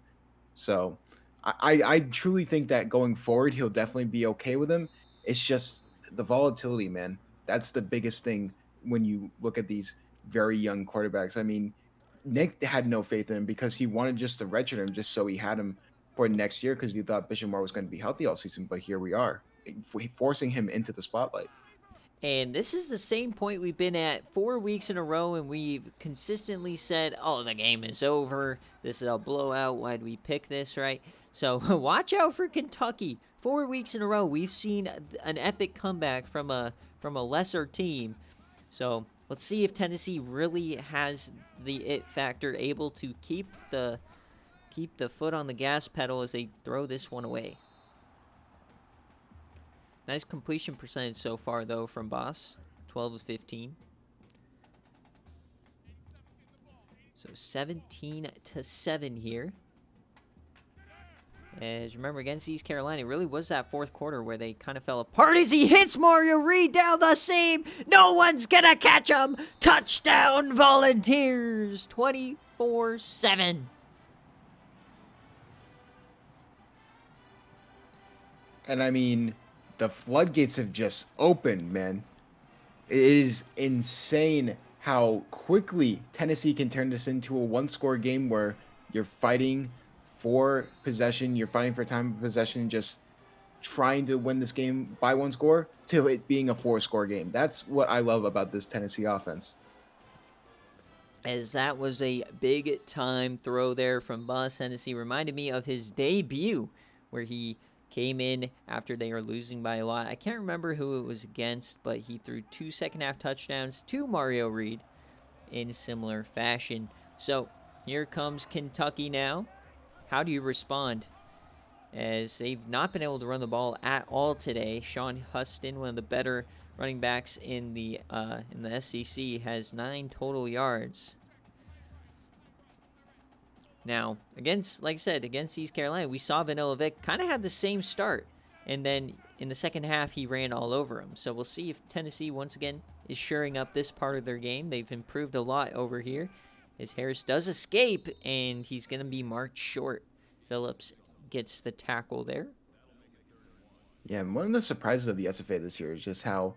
So I truly think that going forward he'll definitely be okay with him. It's just the volatility, man. That's the biggest thing when you look at these very young quarterbacks. I mean, Nick had no faith in him because he wanted just to redshirt him just so he had him for next year because he thought Bishop Moore was going to be healthy all season. But here we are, forcing him into the spotlight. And this is the same point we've been at 4 weeks in a row, and we've consistently said, oh, the game is over. This is a blowout. Why'd we pick this, right? So watch out for Kentucky. 4 weeks in a row, we've seen an epic comeback from a lesser team. So let's see if Tennessee really has the it factor, able to keep the foot on the gas pedal as they throw this one away. Nice completion percentage so far, though, from Boss. 12 of 15. So 17-7 here. As remember, against East Carolina, it really was that fourth quarter where they kind of fell apart as he hits Mario Reed down the seam. No one's going to catch him. Touchdown, Volunteers. 24-7. And I mean, the floodgates have just opened, man. It is insane how quickly Tennessee can turn this into a one-score game where you're fighting for possession, you're fighting for time of possession, just trying to win this game by one score, to it being a four-score game. That's what I love about this Tennessee offense. As that was a big-time throw there from Boss Hennessy. Reminded me of his debut where he came in after they were losing by a lot. I can't remember who it was against, but he threw 2 second-half touchdowns to Mario Reed in similar fashion. So here comes Kentucky now. How do you respond? As they've not been able to run the ball at all today. Sean Huston, one of the better running backs in the SEC, has 9 total yards. Now, like I said, against East Carolina, we saw Vanilla Vic kind of had the same start. And then in the second half, he ran all over him. So we'll see if Tennessee, once again, is shoring up this part of their game. They've improved a lot over here. As Harris does escape, and he's going to be marked short. Phillips gets the tackle there. Yeah, and one of the surprises of the SFA this year is just how,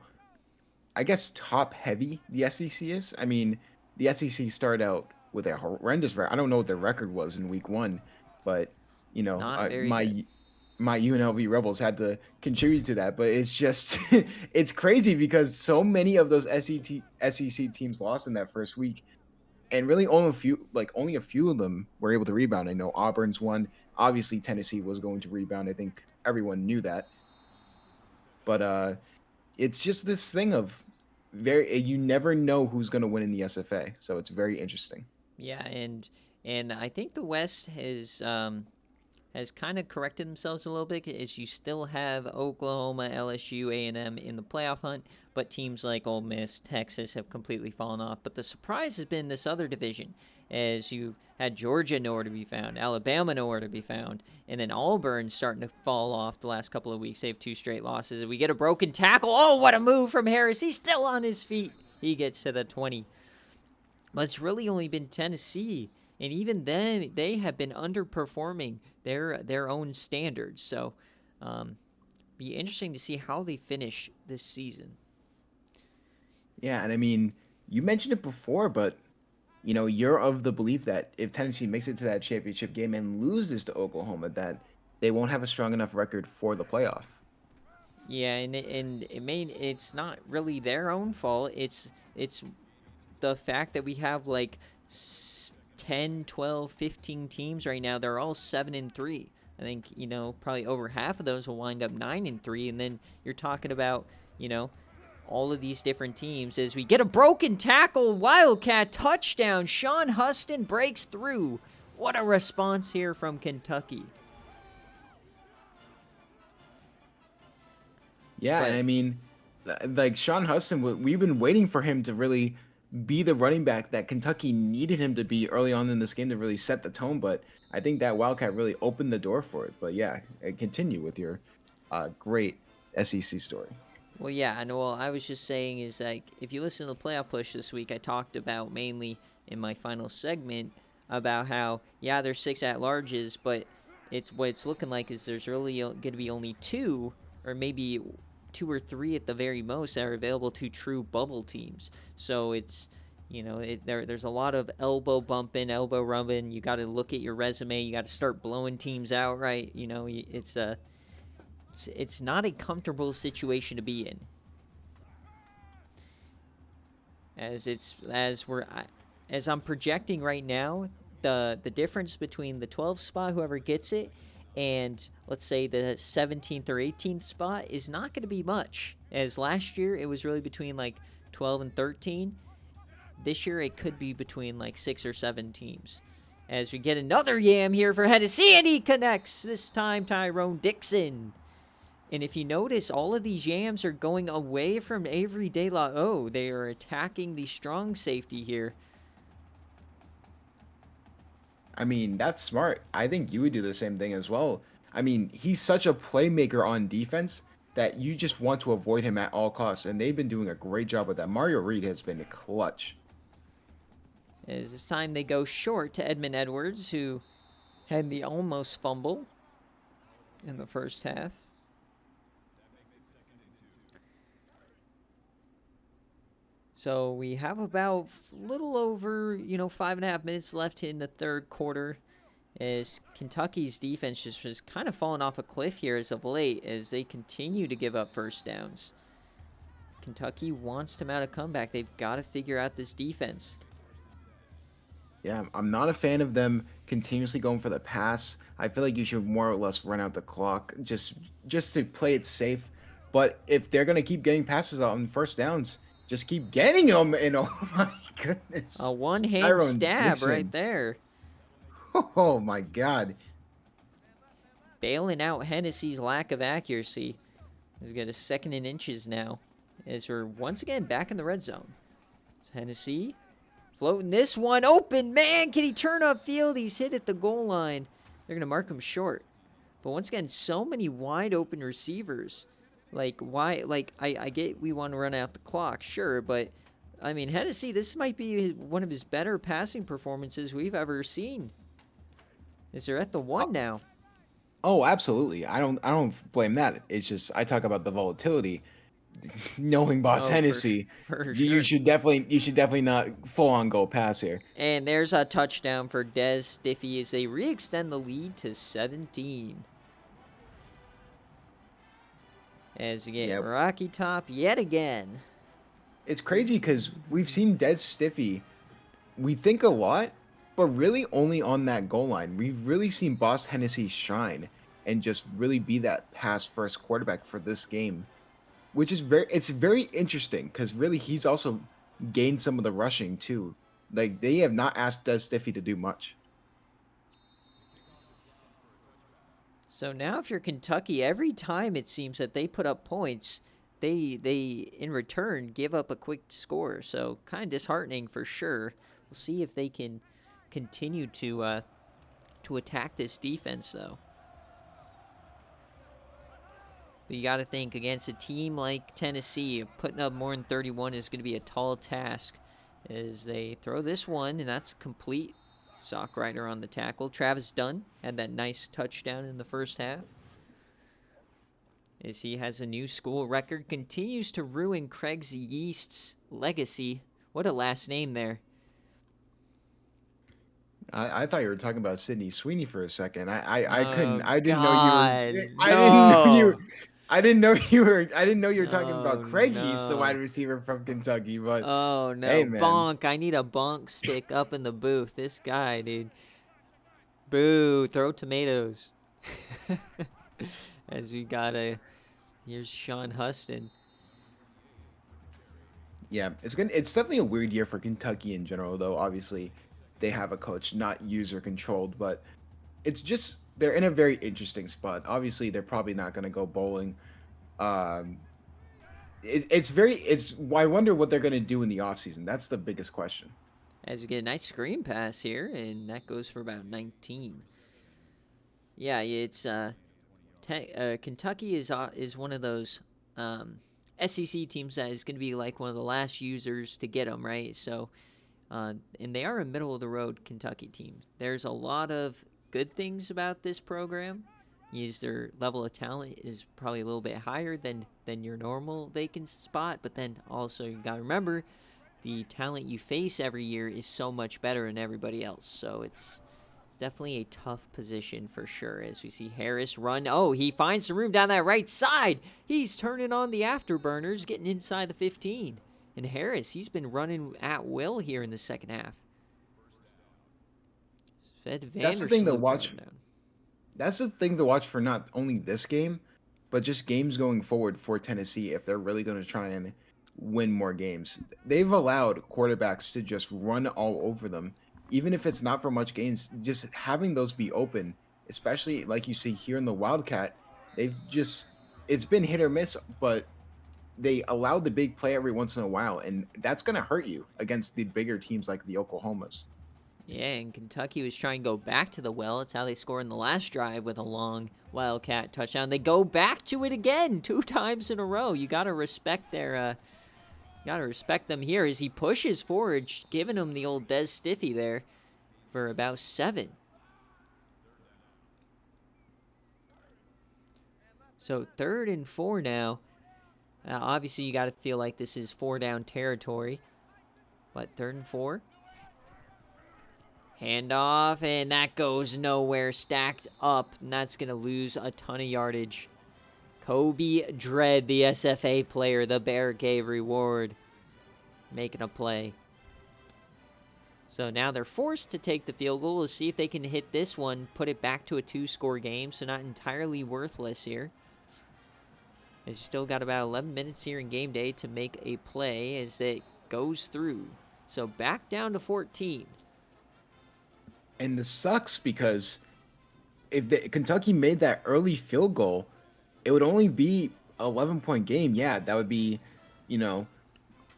I guess, top-heavy the SEC is. I mean, the SEC started out with a horrendous record. I don't know what their record was in week 1, but, you know, my UNLV Rebels had to contribute to that. But it's just, it's crazy because so many of those SEC teams lost in that first week. And really only a few of them were able to rebound. I know Auburn's one. Obviously, Tennessee was going to rebound. I think everyone knew that. But it's just this thing of you never know who's going to win in the SFA. So it's very interesting. Yeah, and I think the West has kind of corrected themselves a little bit, as you still have Oklahoma, LSU, A&M in the playoff hunt, but teams like Ole Miss, Texas have completely fallen off. But the surprise has been this other division, as you had Georgia nowhere to be found, Alabama nowhere to be found, and then Auburn starting to fall off the last couple of weeks. They have 2 straight losses. If we get a broken tackle, oh, what a move from Harris. He's still on his feet. He gets to the 20. But it's really only been Tennessee. And even then, they have been underperforming their own standards. So, be interesting to see how they finish this season. Yeah, and I mean, you mentioned it before, but, you know, you're of the belief that if Tennessee makes it to that championship game and loses to Oklahoma, that they won't have a strong enough record for the playoff. Yeah, and it's not really their own fault. It's the fact that we have like 10, 12, 15 teams right now. They're all 7-3. I think, probably over half of those will wind up 9-3. And then you're talking about, all of these different teams as we get a broken tackle, Wildcat touchdown. Sean Huston breaks through. What a response here from Kentucky. Yeah, But and I mean, like Sean Huston, we've been waiting for him to really be the running back that Kentucky needed him to be early on in this game to really set the tone. But I think that Wildcat really opened the door for it. But yeah, continue with your great SEC story. Well, yeah, and well, I was just saying is like if you listen to the playoff push this week, I talked about mainly in my final segment about how there's 6 at-larges, but it's what it's looking like is there's really going to be only 2 or maybe 2 or 3 at the very most that are available to true bubble teams. So it's there's a lot of elbow bumping, elbow rubbing. You got to look at your resume. You got to start blowing teams out, right? It's not a comfortable situation to be in. As I'm projecting right now, the difference between the 12th spot, whoever gets it, and let's say the 17th or 18th spot is not going to be much. As last year it was really between like 12 and 13. This year it could be between like 6 or 7 teams. As we get another yam here for Hennessy, and he connects. This time Tyrone Dixon. And if you notice, all of these yams are going away from Avery De La O. They are attacking the strong safety here. I mean, that's smart. I think you would do the same thing as well. I mean, he's such a playmaker on defense that you just want to avoid him at all costs, and they've been doing a great job with that. Mario Reed has been clutch. As this time they go short to Edmund Edwards, who had the almost fumble in the first half. So we have about a little over, 5.5 minutes left in the third quarter, as Kentucky's defense just has kind of fallen off a cliff here as of late as they continue to give up first downs. If Kentucky wants to mount a comeback, they've got to figure out this defense. Yeah, I'm not a fan of them continuously going for the pass. I feel like you should more or less run out the clock just to play it safe. But if they're gonna keep getting passes on first downs, just keep getting them. And oh my goodness, A one-hand Tyrone stab Dixon. right there. Oh my God. Bailing out Hennessy's lack of accuracy. He's got a 2nd and inches now as we're once again back in the red zone. It's Hennessy floating this one open. Man, can he turn upfield? He's hit at the goal line. They're going to mark him short. But once again, so many wide open receivers. Like, why? Like, I get we want to run out the clock, sure. But, I mean, Hennessy, this might be one of his better passing performances we've ever seen. Is they're at the 1 now. Oh, absolutely. I don't blame that. It's just I talk about the volatility. Knowing Boss Hennessy, you should definitely not full on go pass here. And there's a touchdown for Des Stiffy as they re-extend the lead to 17. As you get Rocky Top yet again. It's crazy because we've seen Des Stiffy. We think a lot, but really only on that goal line. We've really seen Boss Hennessy shine and just really be that pass-first quarterback for this game. Which is very interesting because really he's also gained some of the rushing too. Like they have not asked Des Stiffy to do much. So now if you're Kentucky, every time it seems that they put up points, they in return give up a quick score. So kind of disheartening for sure. We'll see if they can continue to attack this defense though. But you got to think, against a team like Tennessee, putting up more than 31 is going to be a tall task as they throw this one, and that's complete. Sock Rider on the tackle. Travis Dunn had that nice touchdown in the first half. As he has a new school record, continues to ruin Craig's Yeast's legacy. What a last name there. I thought you were talking about Sydney Sweeney for a second. I didn't know you were talking about Craig Yeast, the wide receiver from Kentucky. But oh no, hey, man. bonk! I need a bonk stick up in the booth. This guy, dude. Boo! Throw tomatoes. As we got here's Sean Huston. Yeah, it's definitely a weird year for Kentucky in general, though. Obviously, they have a coach not user controlled, but it's just they're in a very interesting spot. Obviously, they're probably not going to go bowling. Um, it's. I wonder what they're going to do in the offseason. That's the biggest question. As we get a nice screen pass here, and that goes for about 19. Yeah, it's Kentucky is one of those SEC teams that is going to be like one of the last users to get them, right? So, and they are a middle of the road Kentucky team. There's a lot of good things about this program. Is their level of talent is probably a little bit higher than your normal vacant spot, but then also you got to remember the talent you face every year is so much better than everybody else. So it's definitely a tough position for sure. As we see Harris run. Oh, he finds some room down that right side. He's turning on the afterburners, getting inside the 15. And Harris, he's been running at will here in the second half. Fed That's the thing to Vandersloot watch. going down. That's the thing to watch for not only this game, but just games going forward for Tennessee if they're really going to try and win more games. They've allowed quarterbacks to just run all over them, even if it's not for much gains. Just having those be open, especially like you see here in the Wildcat, they've just it's been hit or miss, but they allow the big play every once in a while, and that's going to hurt you against the bigger teams like the Oklahomas. Yeah, and Kentucky was trying to go back to the well. It's how they scored in the last drive with a long Wildcat touchdown. They go back to it again 2 times in a row. You got to respect them here as he pushes forward, giving him the old Des Stiffy there for about 7. So 3rd and 4 now. Obviously, you got to feel like this is 4-down territory. But 3rd and 4. Handoff, and that goes nowhere. Stacked up, and that's going to lose a ton of yardage. Kobe Dredd, the SFA player, the BearCave reward, making a play. So now they're forced to take the field goal. We'll see if they can hit this one, put it back to a 2-score game, so not entirely worthless here. As you still got about 11 minutes here in game day to make a play as it goes through. So back down to 14. And this sucks because if Kentucky made that early field goal, it would only be an 11-point game. Yeah, that would be, you know,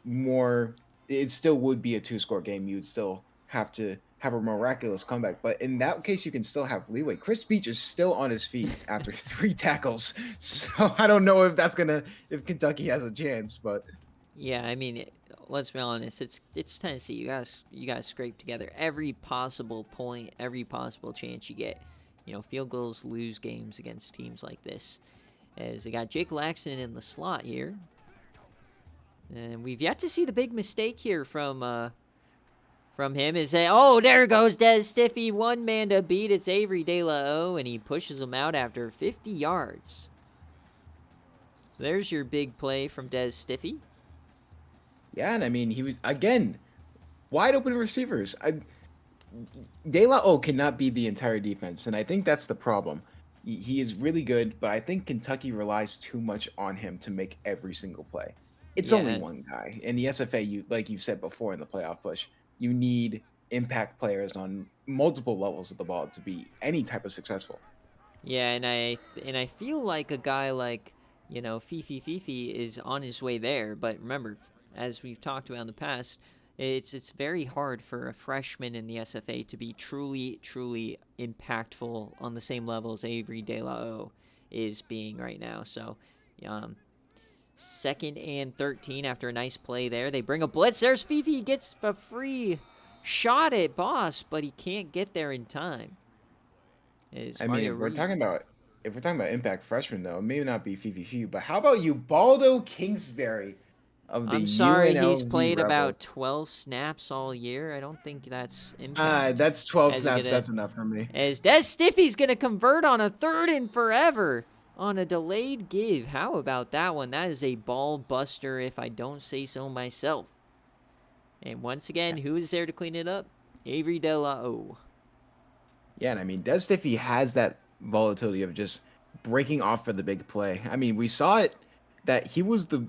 more. It still would be a 2-score game. You would still have to have a miraculous comeback. But in that case, you can still have leeway. Chris Beach is still on his feet after 3 tackles. So I don't know if Kentucky has a chance, but Yeah, I mean, let's be honest. It's Tennessee. You guys scrape together every possible point, every possible chance you get. Field goals lose games against teams like this. As they got Jake Laxton in the slot here, and we've yet to see the big mistake here from him. Is that there goes Des Stiffy, one man to beat. It's Avery De La O, and he pushes him out after 50 yards. So there's your big play from Des Stiffy. yeah, and I mean he was again wide open receivers. De La O cannot be the entire defense, and I think that's the problem. He is really good, but I think Kentucky relies too much on him to make every single play. It's only Yeah, one guy. In the SFA, like you said before in the playoff push, you need impact players on multiple levels of the ball to be any type of successful. yeah, and I feel like a guy like Fifi is on his way there. But remember, as we've talked about in the past, it's very hard for a freshman in the SFA to be truly impactful on the same level as Avery De La O is being right now. So, um, 2nd and 13 after a nice play there. They bring a blitz. There's Fifi. He gets a free shot at Boss, but he can't get there in time. Is I mean, Mario Reed. if we're talking about impact freshmen though, it may not be Fifi, but how about you, Baldo Kingsbury of the I'm sorry, he's UNLV played Rebels? about 12 snaps all year. I don't think that's impact. That's 12 As he snaps. gonna, That's enough for me. as Des Stiffy's gonna convert on a 3rd and forever on a delayed give. How about that one? That is a ball buster, if I don't say so myself. And once again, who is there to clean it up? Avery De La O. Yeah, and I mean, Des Stiffy has that volatility of just breaking off for the big play. I mean, we saw it that he was the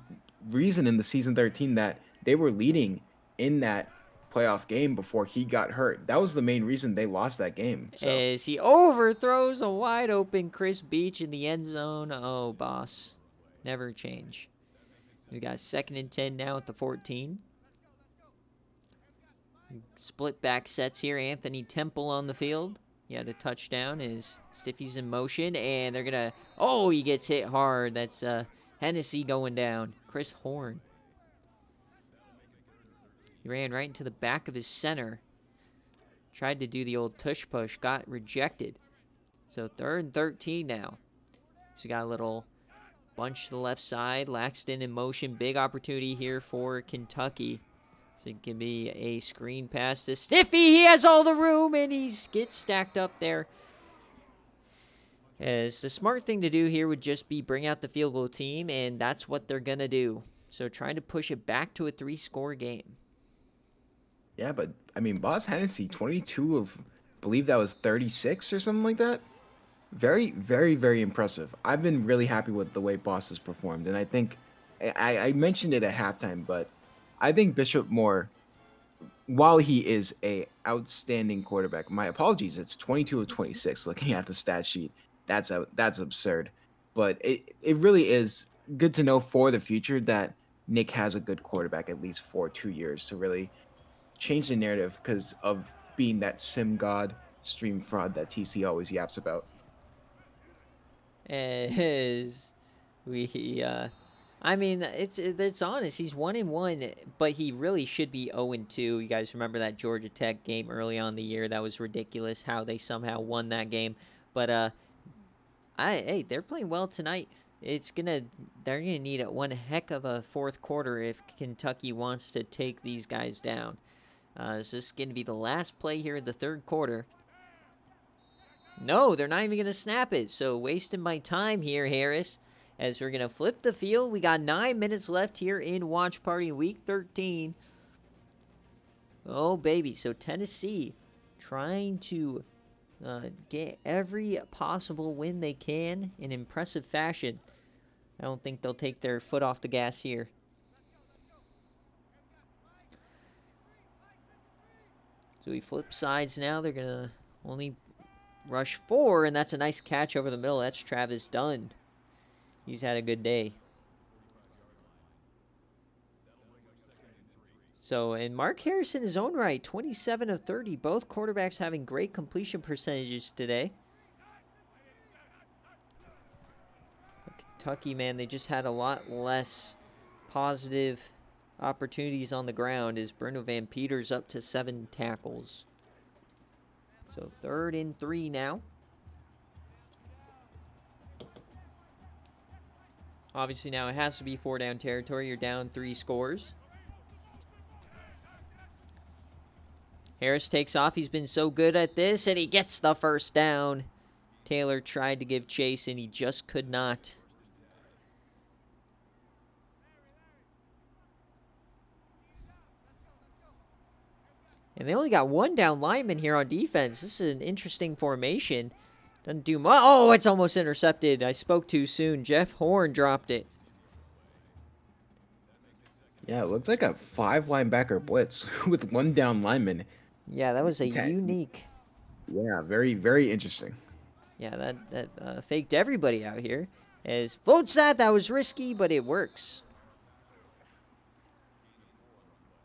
reason in the season 13 that they were leading in that playoff game before he got hurt. That was the main reason they lost that game. So As he overthrows a wide open Chris Beach in the end zone. Oh, boss. Never change. We got 2nd and 10 now at the 14. Split back sets here. Anthony Temple on the field. He had a touchdown as Stiffy's in motion, and they're going to... Oh, he gets hit hard. That's Hennessy going down. Chris Horn. He ran right into the back of his center. Tried to do the old tush push. Got rejected. So 3rd and 13 now. So we got a little bunch to the left side. Laxton in motion. Big opportunity here for Kentucky. So it can be a screen pass to Stiffy. He has all the room, and he gets stacked up there. As the smart thing to do here would just be bring out the field goal team, and that's what they're going to do. So trying to push it back to a 3-score game. yeah, but I mean, Boss Hennessy, 22 of, I believe that was 36 or something like that. Very, very, very impressive. I've been really happy with the way Boss has performed, and I think I mentioned it at halftime, but I think Bishop Moore, while he is a outstanding quarterback, my apologies, it's 22 of 26. Looking at the stat sheet, that's absurd. But it really is good to know for the future that Nick has a good quarterback at least for 2 years to really change the narrative because of being that sim god stream fraud that TC always yaps about. As we I mean, it's honest. He's 1-1, but he really should be 0-2. You guys remember that Georgia Tech game early on in the year? That was ridiculous how they somehow won that game. But hey, they're playing well tonight. They're gonna need one heck of a fourth quarter if Kentucky wants to take these guys down. So this is gonna be the last play here in the third quarter. No, they're not even gonna snap it. So wasting my time here, Harris. As we're going to flip the field. We got 9 minutes left here in Watch Party Week 13. Oh, baby. So Tennessee trying to get every possible win they can in impressive fashion. I don't think they'll take their foot off the gas here. So we flip sides now. They're going to only rush 4, and that's a nice catch over the middle. That's Travis Dunn. He's had a good day. So, and Mark Harris in his own right, 27 of 30. Both quarterbacks having great completion percentages today. Kentucky, man, they just had a lot less positive opportunities on the ground as Bruno Van Peters up to 7 tackles. So 3rd and 3 now. Obviously now it has to be 4-down territory. You're down 3 scores. Harris takes off. He's been so good at this, and he gets the first down. Taylor tried to give chase, and he just could not. And they only got 1 down lineman here on defense. This is an interesting formation. Doesn't do much. Oh, it's almost intercepted. I spoke too soon. Jeff Horn dropped it. Yeah, it looked like a 5 linebacker blitz with 1 down lineman. Yeah, that was a unique. Yeah, very, very interesting. Yeah, that faked everybody out here. As floats that was risky, but it works.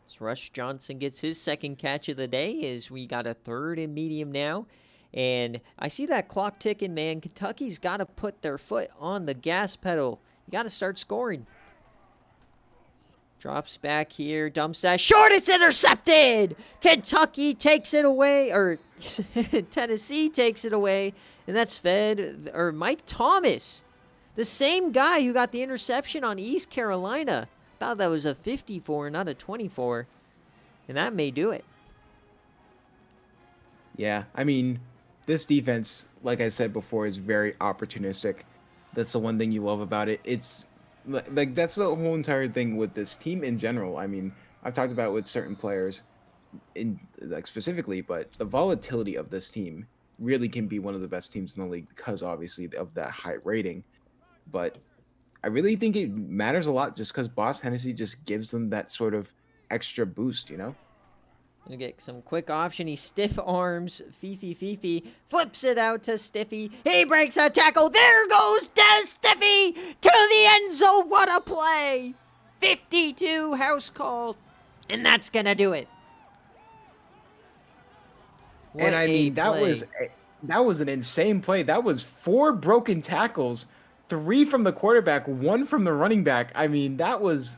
So Rush Johnson gets his 2nd catch of the day as we got a 3rd and medium now. And I see that clock ticking, man. Kentucky's got to put their foot on the gas pedal. You got to start scoring. Drops back here, dumps that short, it's intercepted! Kentucky takes it away, or Tennessee takes it away, and that's Mike Thomas, the same guy who got the interception on East Carolina. Thought that was a 54, not a 24, and that may do it. Yeah, I mean, this defense, like I said before, is very opportunistic. That's the one thing you love about it. It's like that's the whole entire thing with this team in general. I mean, I've talked about it with certain players in like specifically, but the volatility of this team really can be one of the best teams in the league because obviously of that high rating. But I really think it matters a lot just because Boss Hennessy just gives them that sort of extra boost, You get some quick option. He stiff arms Fifi, flips it out to Stiffy. He breaks a tackle. There goes Des Stiffy to the end zone. What a play! 52 house call, and that's gonna do it. What And I a mean, play. that was an insane play. That was 4 broken tackles, 3 from the quarterback, 1 from the running back. I mean, that was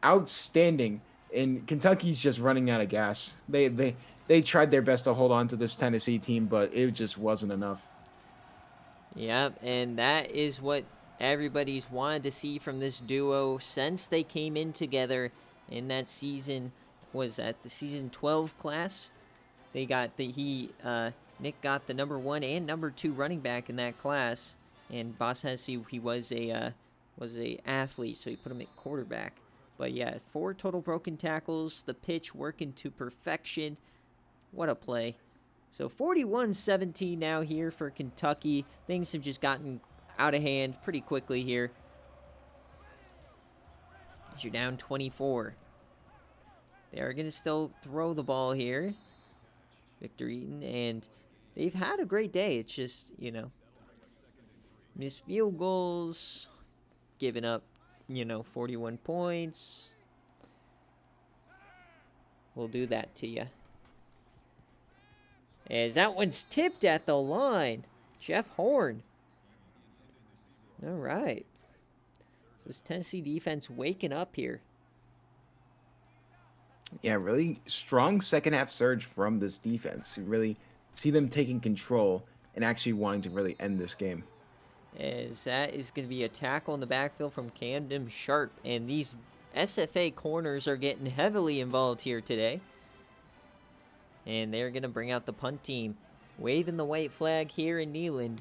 outstanding. And Kentucky's just running out of gas. They tried their best to hold on to this Tennessee team, but it just wasn't enough. Yep, and that is what everybody's wanted to see from this duo since they came in together in that season. Was at the season 12 class. They got Nick got the number 1 and number 2 running back in that class, and Boss Hennessy, he was a athlete, so he put him at quarterback. But yeah, 4 total broken tackles, the pitch working to perfection. What a play. So 41-17 now here for Kentucky. Things have just gotten out of hand pretty quickly here. As you're down 24. They are going to still throw the ball here. Victor Eaton, and they've had a great day. It's just, missed field goals, giving up, 41 points. We'll do that to you. As that one's tipped at the line. Jeff Horn. All right. So this Tennessee defense waking up here. Yeah, really strong second half surge from this defense. You really see them taking control and actually wanting to really end this game. As that is going to be a tackle in the backfield from Camden Sharp. And these SFA corners are getting heavily involved here today. And they're going to bring out the punt team. Waving the white flag here in Neyland.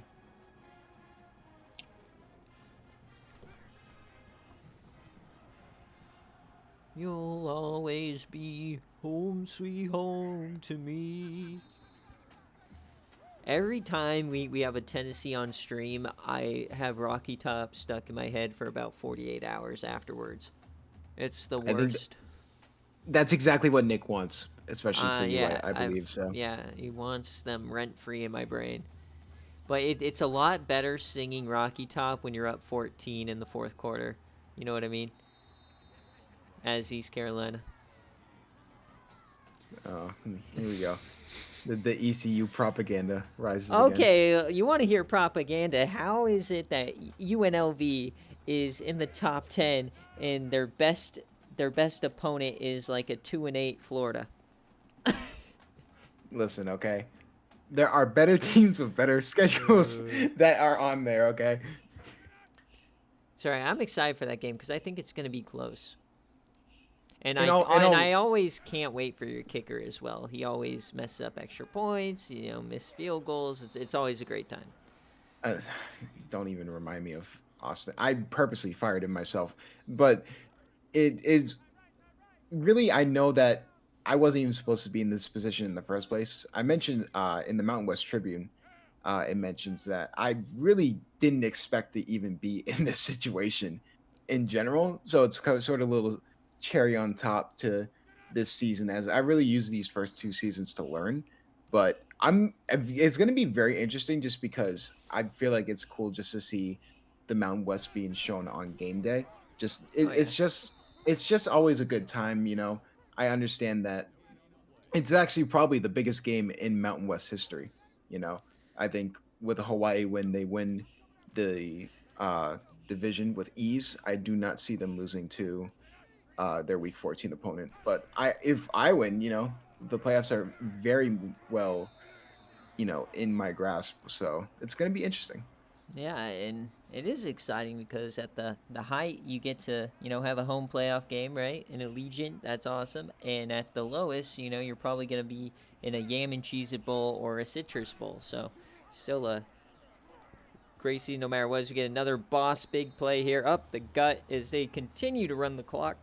You'll always be home sweet home to me. Every time we have a Tennessee on stream, I have Rocky Top stuck in my head for about 48 hours afterwards. It's the worst. That's exactly what Nick wants, especially for you, Yeah, I believe so. Yeah, he wants them rent-free in my brain. But it's a lot better singing Rocky Top when you're up 14 in the fourth quarter. You know what I mean? As East Carolina. Oh, here we go. The ECU propaganda rises Okay, again. you want to hear propaganda. How is it that UNLV is in the top 10 and their best opponent is like a 2-8 Florida? Listen, okay? There are better teams with better schedules that are on there, okay? Sorry, I'm excited for that game because I think it's going to be close. And I always can't wait for your kicker as well. He always messes up extra points, missed field goals. It's always a great time. Don't even remind me of Austin. I purposely fired him myself. But it is really, I know that I wasn't even supposed to be in this position in the first place. I mentioned in the Mountain West Tribune, it mentions that I really didn't expect to even be in this situation in general. So it's kind of sort of a little cherry on top to this season, as I really use these first 2 seasons to learn. But it's going to be very interesting just because I feel like it's cool just to see the Mountain West being shown on game day. It's just always a good time. I understand that it's actually probably the biggest game in Mountain West history. I think with a Hawaii win, they win the division with ease. I do not see them losing to their Week 14 opponent. But if I win, the playoffs are very well, in my grasp. So it's going to be interesting. Yeah, and it is exciting because at the height you get to have a home playoff game, right? In Allegiant, that's awesome. And at the lowest, you're probably going to be in a Yam and Cheez It Bowl or a Citrus Bowl. So still a great season no matter what. As we get another Boss big play here up the gut as they continue to run the clock.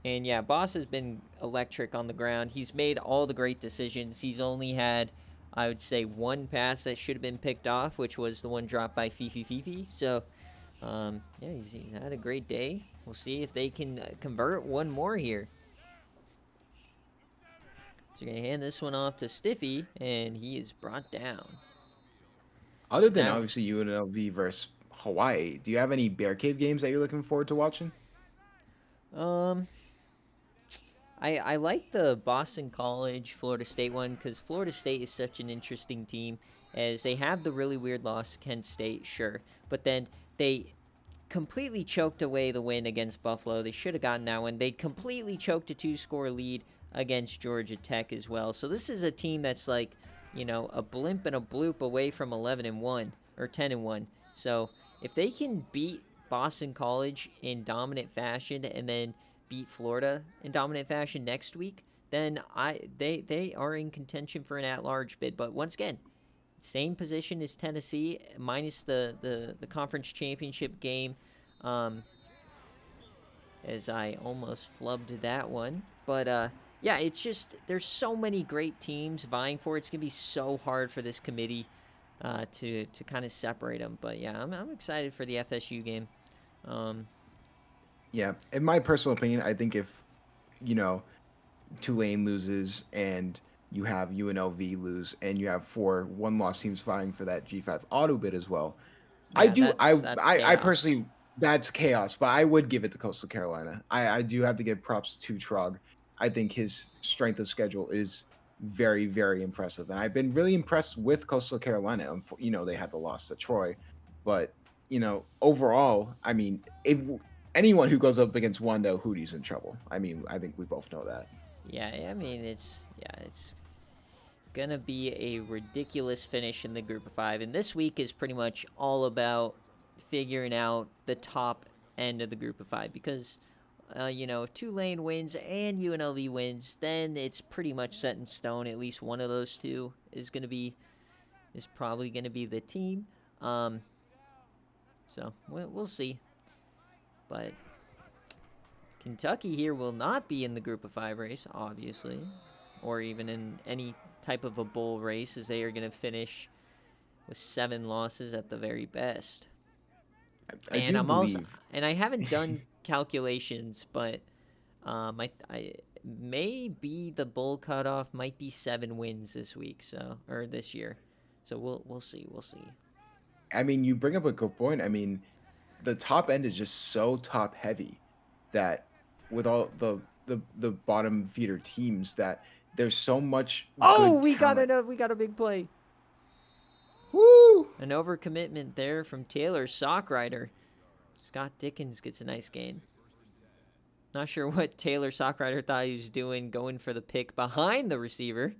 And yeah, Boss has been electric on the ground. He's made all the great decisions. He's only had, I would say, one pass that should have been picked off, which was the one dropped by Fifi. So, yeah, he's had a great day. we'll see if they can convert one more here. So you're going to hand this one off to Stiffy, and he is brought down. Other than Now, obviously UNLV versus Hawaii, do you have any Bear Cave games that you're looking forward to watching? um, I like the Boston College Florida State one because Florida State is such an interesting team, as they have the really weird loss to Kent State, sure, but then they completely choked away the win against Buffalo. They should have gotten that one. They completely choked a 2-score lead against Georgia Tech as well. So this is a team that's like, a blimp and a bloop away from 11-1 or 10-1. So if they can beat Boston College in dominant fashion and then beat Florida in dominant fashion next week, then they are in contention for an at-large bid. But once again, same position as Tennessee, minus the conference championship game, as I almost flubbed that one. But yeah, it's just there's so many great teams vying for it. It's gonna be so hard for this committee to kind of separate them. But yeah, I'm excited for the FSU game. Yeah, in my personal opinion, I think if you know Tulane loses and you have UNLV lose and you have 4 1-loss teams vying for that G5 auto bid as well. I Yeah, do. that's I chaos. personally, that's chaos, but I would give it to Coastal Carolina. I do have to give props to Trog. I think his strength of schedule is very, very impressive, and I've been really impressed with Coastal Carolina. They had the loss to Troy, but overall, I mean, if anyone who goes up against Wando, Hootie's in trouble. I mean, I think we both know that. Yeah, I mean it's gonna be a ridiculous finish in the group of 5, and this week is pretty much all about figuring out the top end of the group of 5, because if Tulane wins and UNLV wins, then it's pretty much set in stone. At least one of those two is probably gonna be the team. So we'll see, but Kentucky here will not be in the group of 5 race, obviously, or even in any type of a bowl race, as they are going to finish with 7 losses at the very best. I And do believe. I haven't done calculations, but I maybe the bowl cutoff might be 7 wins this week, or this year. So we'll see. I mean, you bring up a good point. I mean, the top end is just so top heavy that with all the bottom feeder teams that there's so much Oh, good talent. we got a big play. Woo! An overcommitment there from Taylor Sockrider. Scott Dickens gets a nice gain. Not sure what Taylor Sockrider thought he was doing, going for the pick behind the receiver.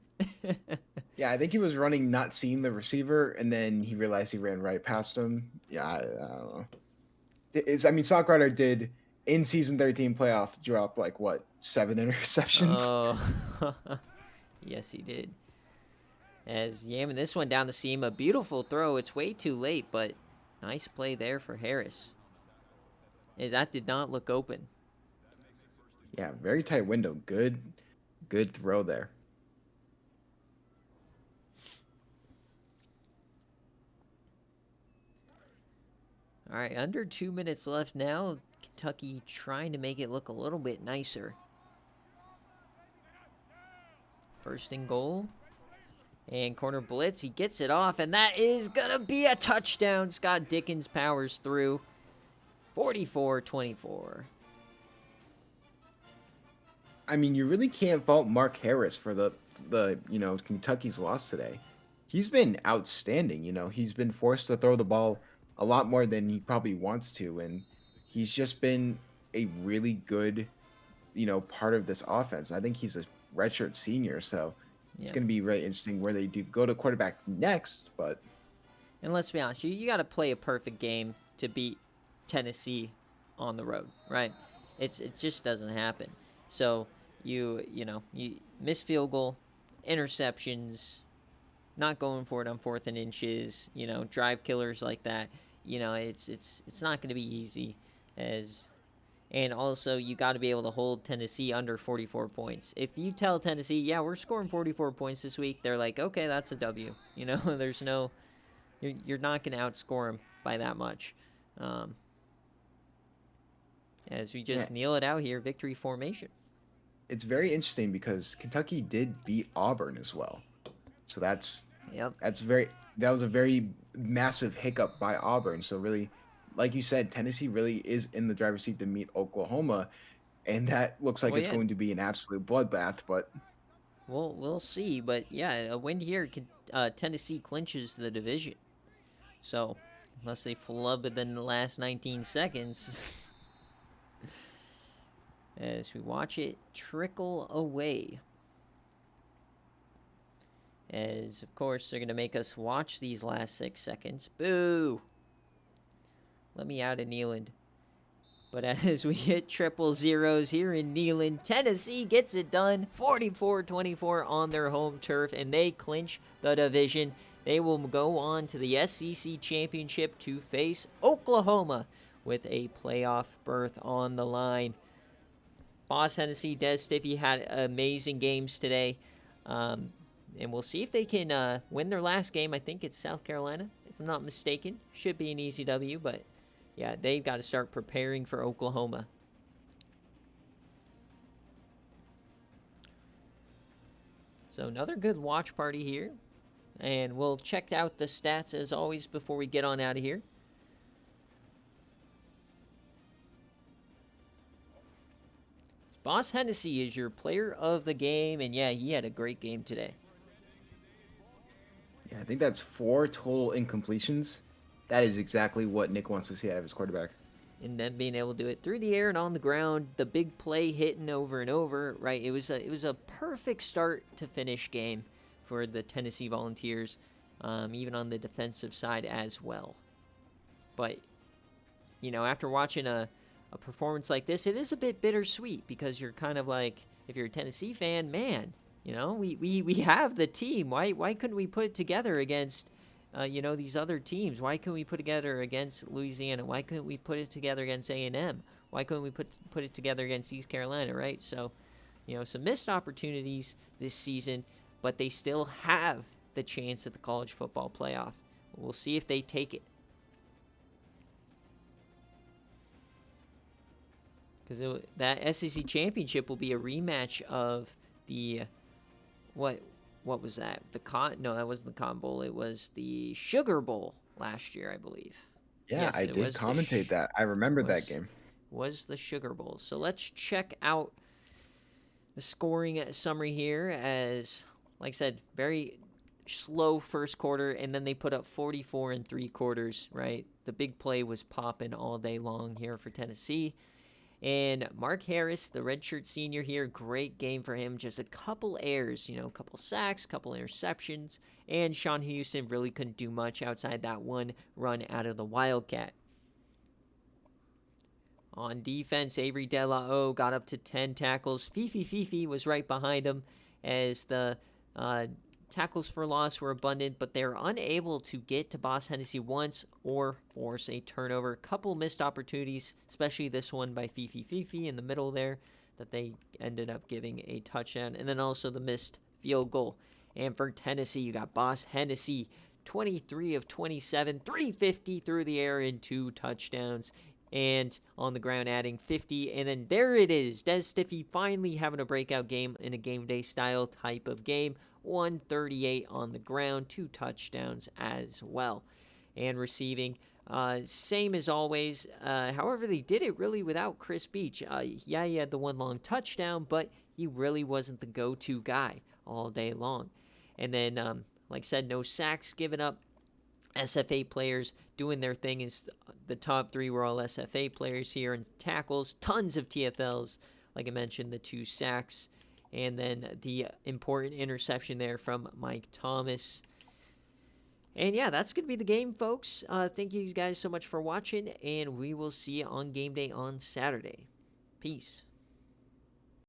Yeah, I think he was running, not seeing the receiver, and then he realized he ran right past him. Yeah, I don't know. Sockrider did in season 13 playoff drop like what 7 interceptions. Oh, yes, he did. As yamming this one down the seam, a beautiful throw. It's way too late, but nice play there for Harris. That did not look open. Yeah, very tight window. Good throw there. All right, under 2 minutes left now. Kentucky trying to make it look a little bit nicer. First and goal. And corner blitz, he gets it off, and that is going to be a touchdown. Scott Dickens powers through. 44-24. I mean, you really can't fault Mark Harris for the Kentucky's loss today. He's been outstanding. He's been forced to throw the ball a lot more than he probably wants to, and he's just been a really good, part of this offense. I think he's a redshirt senior, so it's going to be really interesting where they do go to quarterback next. And let's be honest, you got to play a perfect game to beat Tennessee on the road, right? It just doesn't happen. So you miss field goal, interceptions, not going for it on 4th and inches, drive killers like that. It's not going to be easy. And also, you got to be able to hold Tennessee under 44 points. If you tell Tennessee, yeah, we're scoring 44 points this week, they're like, okay, that's a W. There's no, you're not going to outscore them by that much. as we Yeah, just kneel it out here, victory formation. it's very interesting because Kentucky did beat Auburn as well. So Yep. that's very that was a very massive hiccup by Auburn. So really, like you said, Tennessee really is in the driver's seat to meet Oklahoma, and that looks like Well, it's yeah, going to be an absolute bloodbath. But we'll see. But yeah, a win here, Tennessee clinches the division. So unless they flub it in the last 19 seconds, as we watch it trickle away. As, of course, they're going to make us watch these last 6 seconds. Boo! Let me out of Neyland. But as we hit triple zeros here in Neyland, Tennessee gets it done 44-24 on their home turf, and they clinch the division. They will go on to the SEC Championship to face Oklahoma with a playoff berth on the line. Boss Hennessy, Des Stiffy had amazing games today. And we'll see if they can win their last game. I think it's South Carolina, if I'm not mistaken. Should be an easy W, but yeah, they've got to start preparing for Oklahoma. So another good watch party here. And we'll check out the stats as always before we get on out of here. Boss Hennessy is your player of the game, and yeah, he had a great game today. yeah, I think that's 4 total incompletions. That is exactly what Nick wants to see out of his quarterback. And then being able to do it through the air and on the ground, the big play hitting over and over, right? It was a perfect start to finish game for the Tennessee Volunteers, even on the defensive side as well. But after watching a performance like this, it is a bit bittersweet because you're kind of like, if you're a Tennessee fan, man, we have the team. Why couldn't we put it together against these other teams? Why couldn't we put it together against Louisiana? Why couldn't we put it together against A&M? Why couldn't we put it together against East Carolina, right? So, some missed opportunities this season, but they still have the chance at the college football playoff. We'll see if they take it. Because that SEC championship will be a rematch of the what was that? No, that wasn't the Cotton Bowl. It was the Sugar Bowl last year, I believe. Yeah, Yes, I it did was commentate that. I remember that game. Was the Sugar Bowl. So let's check out the scoring summary here. As, like I said, very slow first quarter, and then they put up 44 in 3 quarters, right? The big play was popping all day long here for Tennessee. And Mark Harris, the redshirt senior here, great game for him. Just a couple errors, a couple sacks, couple interceptions. And Sean Houston really couldn't do much outside that one run out of the Wildcat. On defense, Avery De La O got up to 10 tackles. Fifi was right behind him as the tackles for loss were abundant, but they were unable to get to Boss Hennessy once or force a turnover. Couple missed opportunities, especially this one by Fifi in the middle there, that they ended up giving a touchdown. And then also the missed field goal. And for Tennessee, you got Boss Hennessy, 23 of 27, 350 through the air and 2 touchdowns. And on the ground adding 50. And then there it is. Des Stiffy finally having a breakout game in a game day style type of game. 138 on the ground, 2 touchdowns as well. And receiving, same as always. However, they did it really without Chris Beach. He had the one long touchdown, but he really wasn't the go-to guy all day long. And then, like I said, no sacks given up. SFA players doing their thing. Is the top 3 were all SFA players here, and tackles, tons of TFLs. Like I mentioned, the 2 sacks, and then the important interception there from Mike Thomas. And yeah, that's going to be the game, folks. Thank you guys so much for watching, and we will see you on game day on Saturday. Peace.